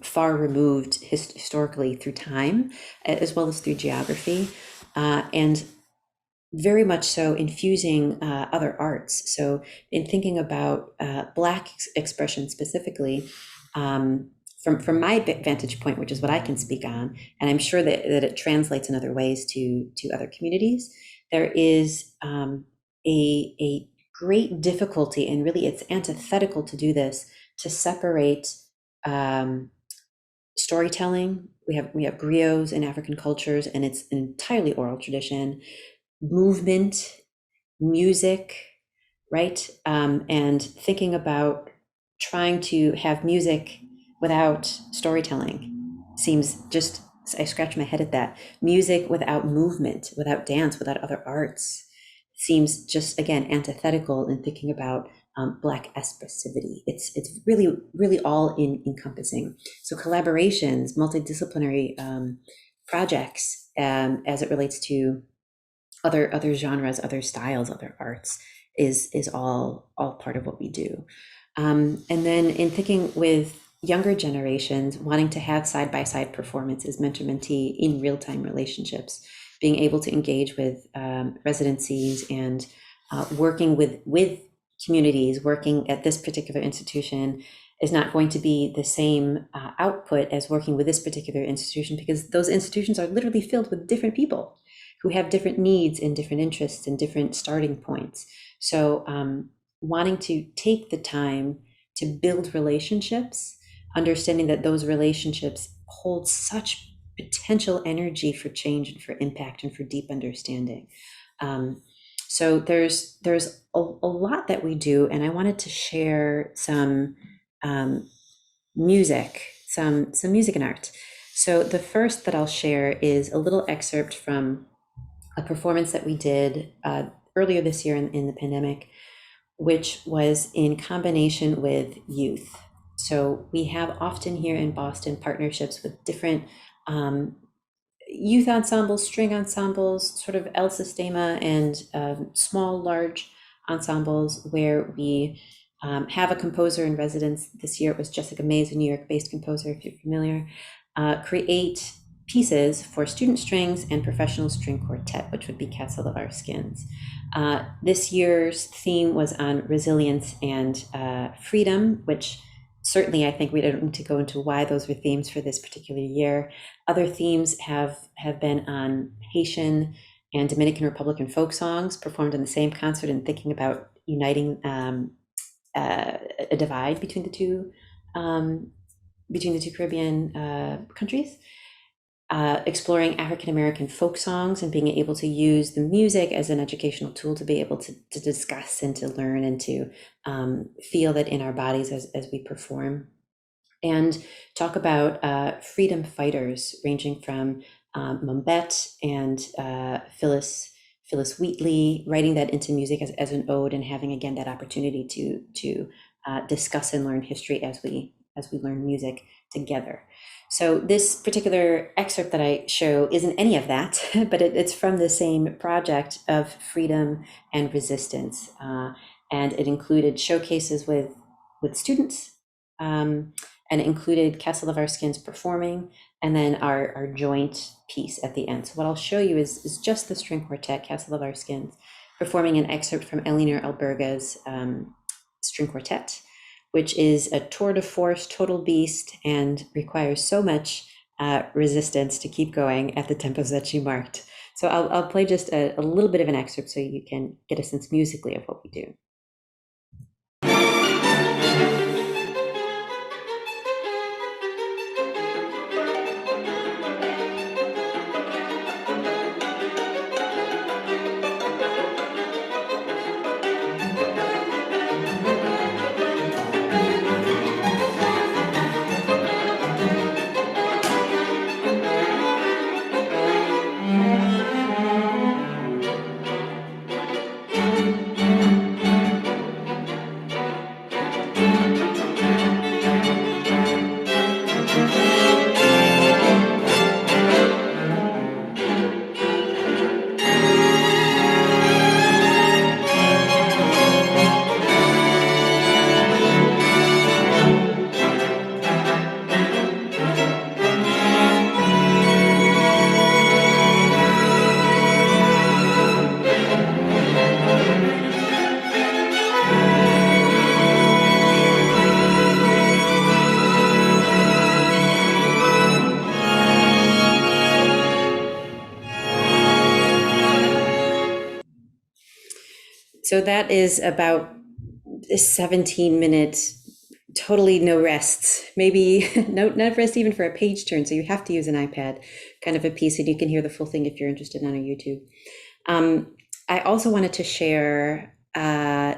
far removed historically through time, as well as through geography, and very much so infusing other arts. So in thinking about Black expression specifically, from my vantage point, which is what I can speak on, and I'm sure that it translates in other ways to other communities, there is a great difficulty, and really it's antithetical to do this, to separate storytelling. We have griots in African cultures, and it's an entirely oral tradition, movement, music, right? And thinking about trying to have music without storytelling seems just, I scratch my head at that. Music without movement, without dance, without other arts seems just, again, antithetical in thinking about Black expressivity. It's really, really all encompassing. So collaborations, multidisciplinary projects as it relates to other genres, other styles, other arts is all part of what we do. And then in thinking with younger generations, wanting to have side-by-side performances, mentor-mentee in real-time relationships, being able to engage with residencies and working with communities, working at this particular institution is not going to be the same output as working with this particular institution, because those institutions are literally filled with different people who have different needs and different interests and different starting points. So wanting to take the time to build relationships, understanding that those relationships hold such potential energy for change and for impact and for deep understanding. So there's a lot that we do, and I wanted to share some music, some music and art. So the first that I'll share is a little excerpt from a performance that we did earlier this year in the pandemic, which was in combination with youth. So we have often here in Boston partnerships with different youth ensembles, string ensembles, sort of El Sistema, and small, large ensembles where we have a composer in residence. This year it was Jessica Mays, a New York-based composer, if you're familiar, create pieces for student strings and professional string quartet, which would be Castle of Our Skins. This year's theme was on resilience and freedom, which certainly, I think we don't need to go into why those were themes for this particular year. Other themes have been on Haitian and Dominican Republican folk songs performed in the same concert, and thinking about uniting a divide between the two Caribbean countries. Exploring African American folk songs and being able to use the music as an educational tool to be able to discuss and to learn and to feel that in our bodies as we perform. And talk about freedom fighters ranging from Mumbet and Phyllis Wheatley, writing that into music as an ode, and having again that opportunity to discuss and learn history as we learn music together. So this particular excerpt that I show isn't any of that, but it's from the same project of freedom and resistance, and it included showcases with students, and it included Castle of Our Skins performing, and then our joint piece at the end. So what I'll show you is just the string quartet, Castle of Our Skins, performing an excerpt from Elinor Alberga's string quartet, which is a tour de force, total beast, and requires so much resistance to keep going at the tempos that she marked. So I'll play just a little bit of an excerpt so you can get a sense musically of what we do. So that is about a 17-minute, totally no rests, maybe no rest even for a page turn. So you have to use an iPad kind of a piece, and you can hear the full thing if you're interested on our YouTube. I also wanted to share,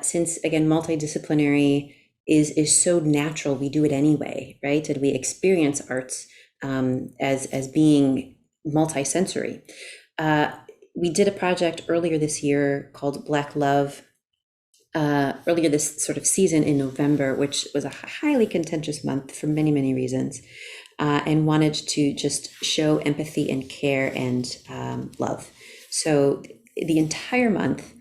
since again, multidisciplinary is so natural, we do it anyway, right? And we experience arts as being multisensory. We did a project earlier this year called Black Love, earlier this sort of season in November, which was a highly contentious month for many, many reasons, and wanted to just show empathy and care and love. So the entire month,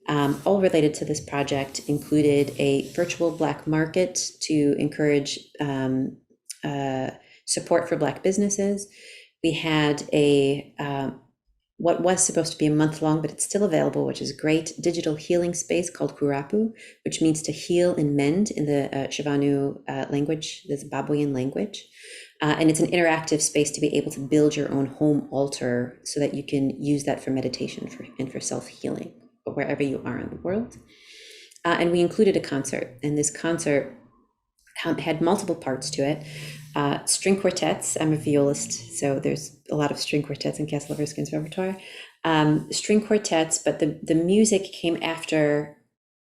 all related to this project, included a virtual Black market to encourage support for Black businesses. We had a what was supposed to be a month long, but it's still available, which is great, digital healing space called Kurapu, which means to heal and mend in the Shivanu language, the Zimbabwean language. And it's an interactive space to be able to build your own home altar so that you can use that for meditation and for self-healing, wherever you are in the world. And we included a concert, and this concert had multiple parts to it. String quartets. I'm a violist, so there's a lot of string quartets in Castle of Our Skins repertoire. String quartets, but the music came after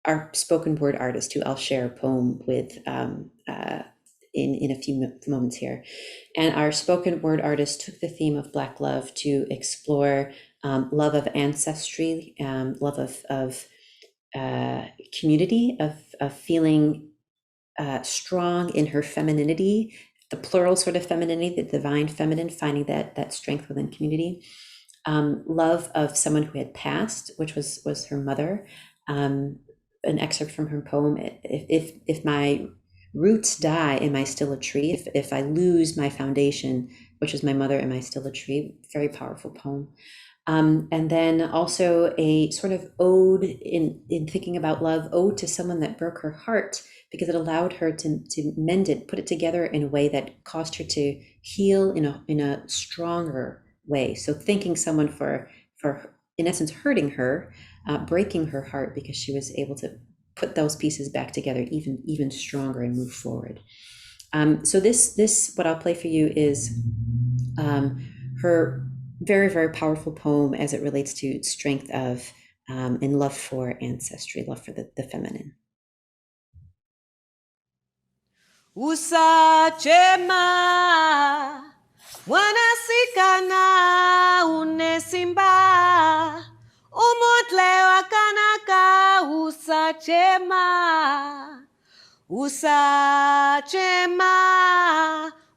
our spoken word artist, who I'll share a poem with in a few moments here. And our spoken word artist took the theme of Black love to explore love of ancestry, love of community, of feeling strong in her femininity, the plural sort of femininity, the divine feminine, finding that strength within community. Love of someone who had passed, which was her mother. An excerpt from her poem, if my roots die, am I still a tree? If I lose my foundation, which is my mother, am I still a tree? Very powerful poem. And then also a sort of ode in thinking about love, ode to someone that broke her heart, because it allowed her to mend it, put it together in a way that caused her to heal in a stronger way. So thanking someone for in essence hurting her, breaking her heart, because she was able to put those pieces back together even stronger and move forward. So this what I'll play for you is her very, very powerful poem as it relates to strength of and love for ancestry, love for the feminine. Usachema wanasikana unesimba umutle wakanaka usachema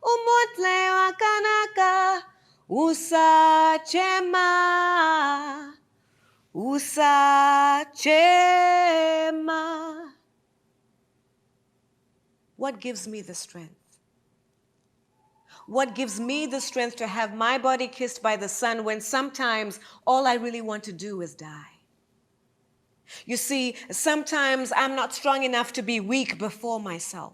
umutle wakanaka usachema What gives me the strength? What gives me the strength to have my body kissed by the sun when sometimes all I really want to do is die? You see, sometimes I'm not strong enough to be weak before myself.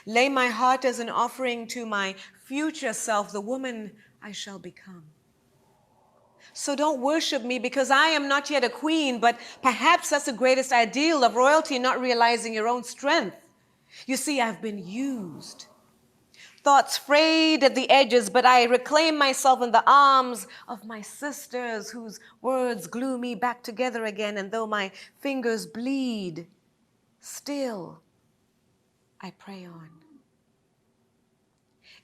Lay my heart as an offering to my future self, the woman I shall become. So don't worship me because I am not yet a queen, but perhaps that's the greatest ideal of royalty, not realizing your own strength. You see, I've been used. Thoughts frayed at the edges, but I reclaim myself in the arms of my sisters whose words glue me back together again. And though my fingers bleed, still I pray on.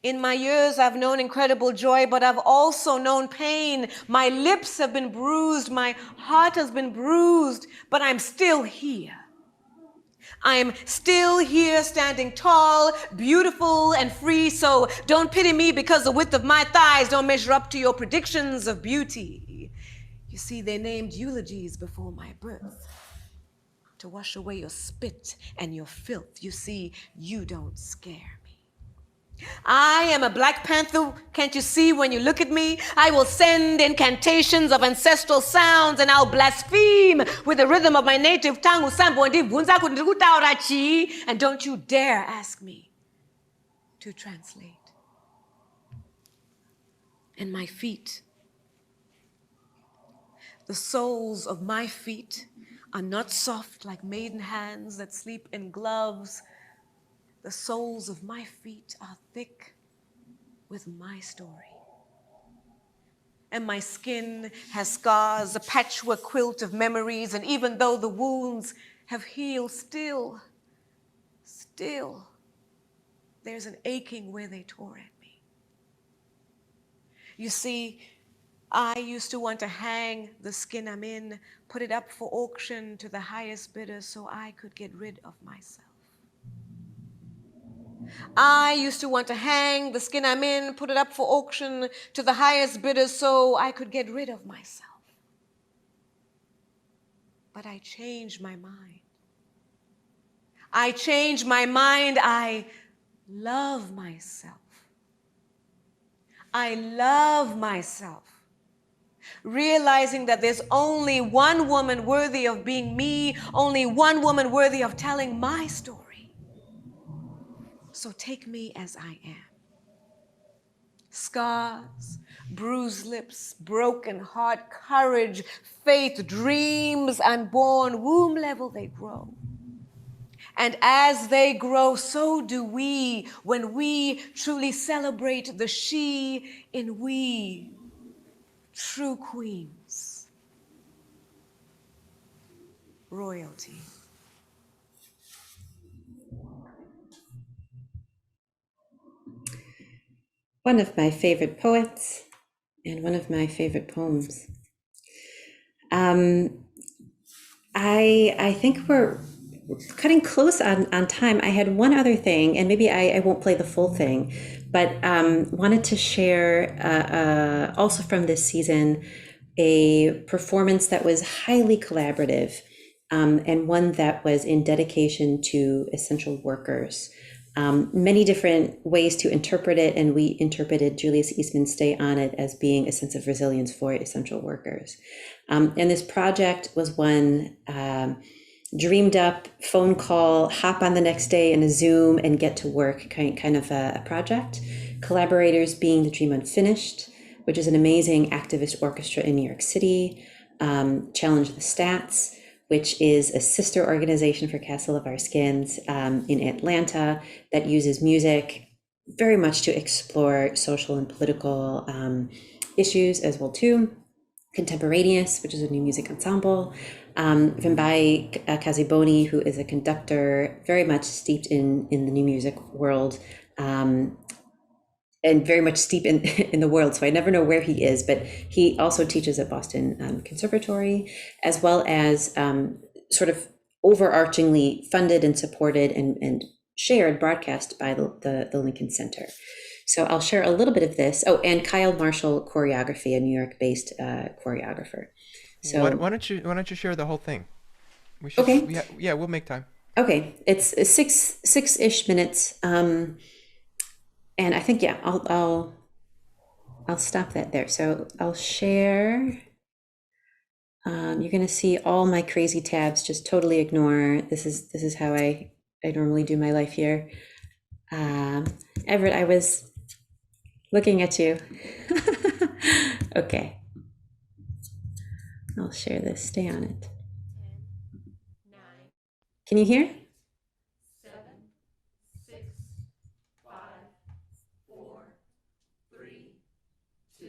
In my years, I've known incredible joy, but I've also known pain. My lips have been bruised, my heart has been bruised, but I'm still here. I'm still here standing tall, beautiful, and free, so don't pity me because the width of my thighs don't measure up to your predictions of beauty. You see, they named eulogies before my birth to wash away your spit and your filth. You see, you don't scare me. I am a Black Panther, can't you see when you look at me? I will send incantations of ancestral sounds and I'll blaspheme with the rhythm of my native tongue. And don't you dare ask me to translate. And my feet, the soles of my feet are not soft like maiden hands that sleep in gloves. The soles of my feet are thick with my story. And my skin has scars, a patchwork quilt of memories, and even though the wounds have healed, still, there's an aching where they tore at me. You see, I used to want to hang the skin I'm in, put it up for auction to the highest bidder so I could get rid of myself. I used to want to hang the skin I'm in, put it up for auction to the highest bidder so I could get rid of myself. But I changed my mind. I changed my mind. I love myself. I love myself. Realizing that there's only one woman worthy of being me, only one woman worthy of telling my story. So take me as I am. Scars, bruised lips, broken heart, courage, faith, dreams unborn, womb level they grow. And as they grow, so do we when we truly celebrate the she in we, true queens, royalty. One of my favorite poets and one of my favorite poems. I think we're cutting close on time. I had one other thing, and maybe I won't play the full thing, but wanted to share also from this season a performance that was highly collaborative and one that was in dedication to essential workers. many different ways to interpret it, and we interpreted Julius Eastman's Stay on It as being a sense of resilience for essential workers. And this project was one dreamed up, phone call, hop on the next day in a Zoom and get to work kind of a project. Collaborators being the Dream Unfinished, which is an amazing activist orchestra in New York City, Challenge the Stats, which is a sister organization for Castle of Our Skins in Atlanta that uses music very much to explore social and political issues as well too. Contemporaneous, which is a new music ensemble. Vimbai Kaziboni, who is a conductor very much steeped in the new music world, and very much steep in the world. So I never know where he is, but he also teaches at Boston Conservatory, as well as sort of overarchingly funded and supported and shared broadcast by the Lincoln Center. So I'll share a little bit of this. Oh, and Kyle Marshall Choreography, a New York-based choreographer. So why don't you share the whole thing? We should, okay. Yeah, we'll make time. Okay, it's six-ish minutes. And I think, yeah, I'll stop that there. So I'll share. You're gonna see all my crazy tabs. Just totally ignore. This is how I normally do my life here. Everett, I was looking at you. Okay. I'll share this. Stay on it. 10, 9. Can you hear? 7, 6, 5, 4, 3, 2.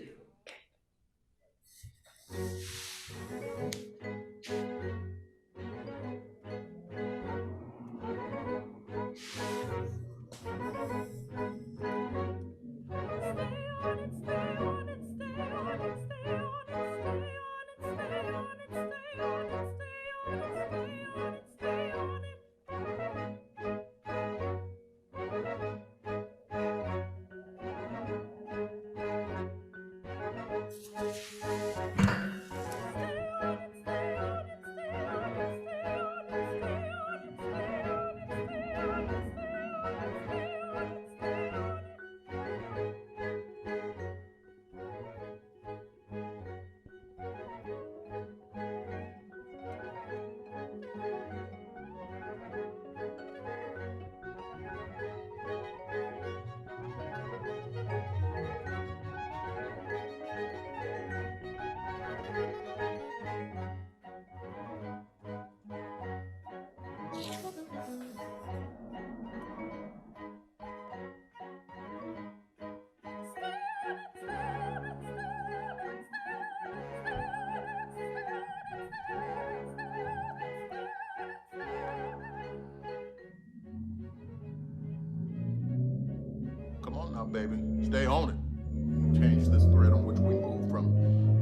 Come on now, baby, stay on it. Change this thread on which we move from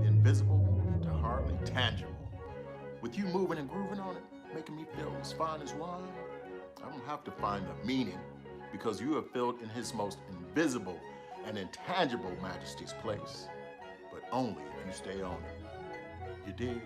invisible to hardly tangible. With you moving and grooving on it, making me feel as fine as wine, I don't have to find the meaning, because you have filled in his most invisible and intangible majesty's place. But only if you stay on it. You dig?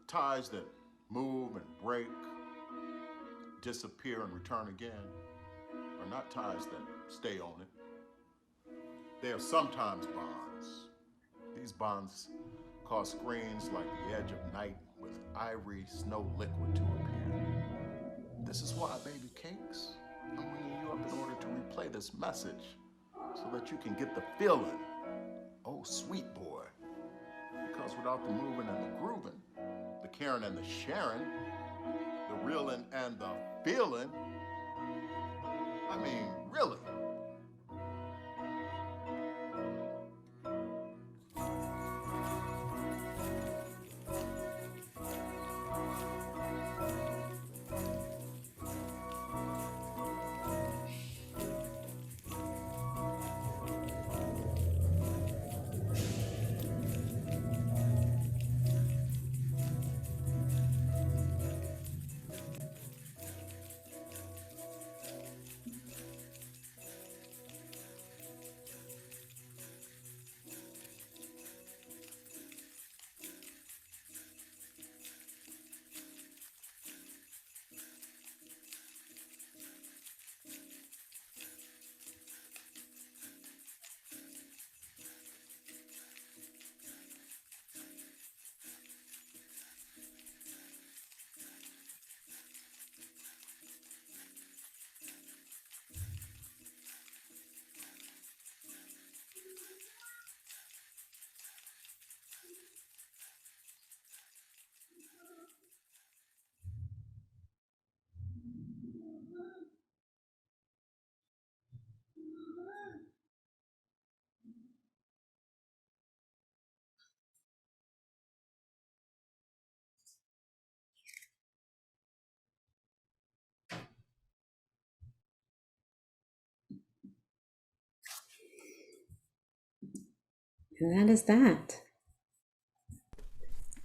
ties that move and break, disappear and return again, are not ties that stay on it. They are sometimes bonds. These bonds cause screens like the edge of night with ivory snow liquid to appear. This is why, baby cakes, I'm ringing you up in order to replay this message so that you can get the feeling. Oh, sweet boy. Because without the moving and the grooving, the caring and the sharing, the reeling and the feeling, I mean, really. And that is that.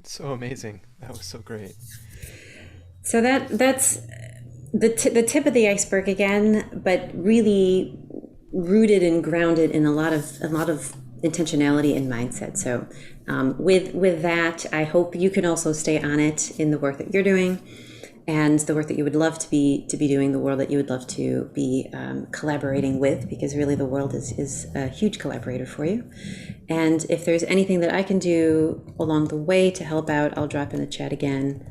So amazing. That was so great. So that's the tip of the iceberg again, but really rooted and grounded in a lot of intentionality and mindset. So with that, I hope you can also stay on it in the work that you're doing, and the work that you would love to be doing, the world that you would love to be collaborating with, because really the world is a huge collaborator for you. And if there's anything that I can do along the way to help out, I'll drop in the chat again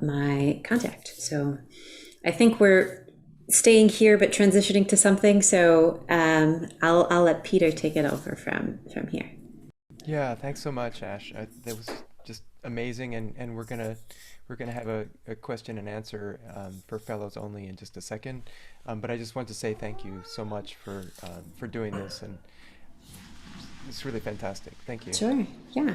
my contact. So I think we're staying here but transitioning to something. So I'll let Peter take it over from here. Yeah, thanks so much, Ash. That was just amazing, and we're gonna have a question and answer for fellows only in just a second. But I just want to say thank you so much for doing this, and it's really fantastic. Thank you. Sure. Yeah. Yeah.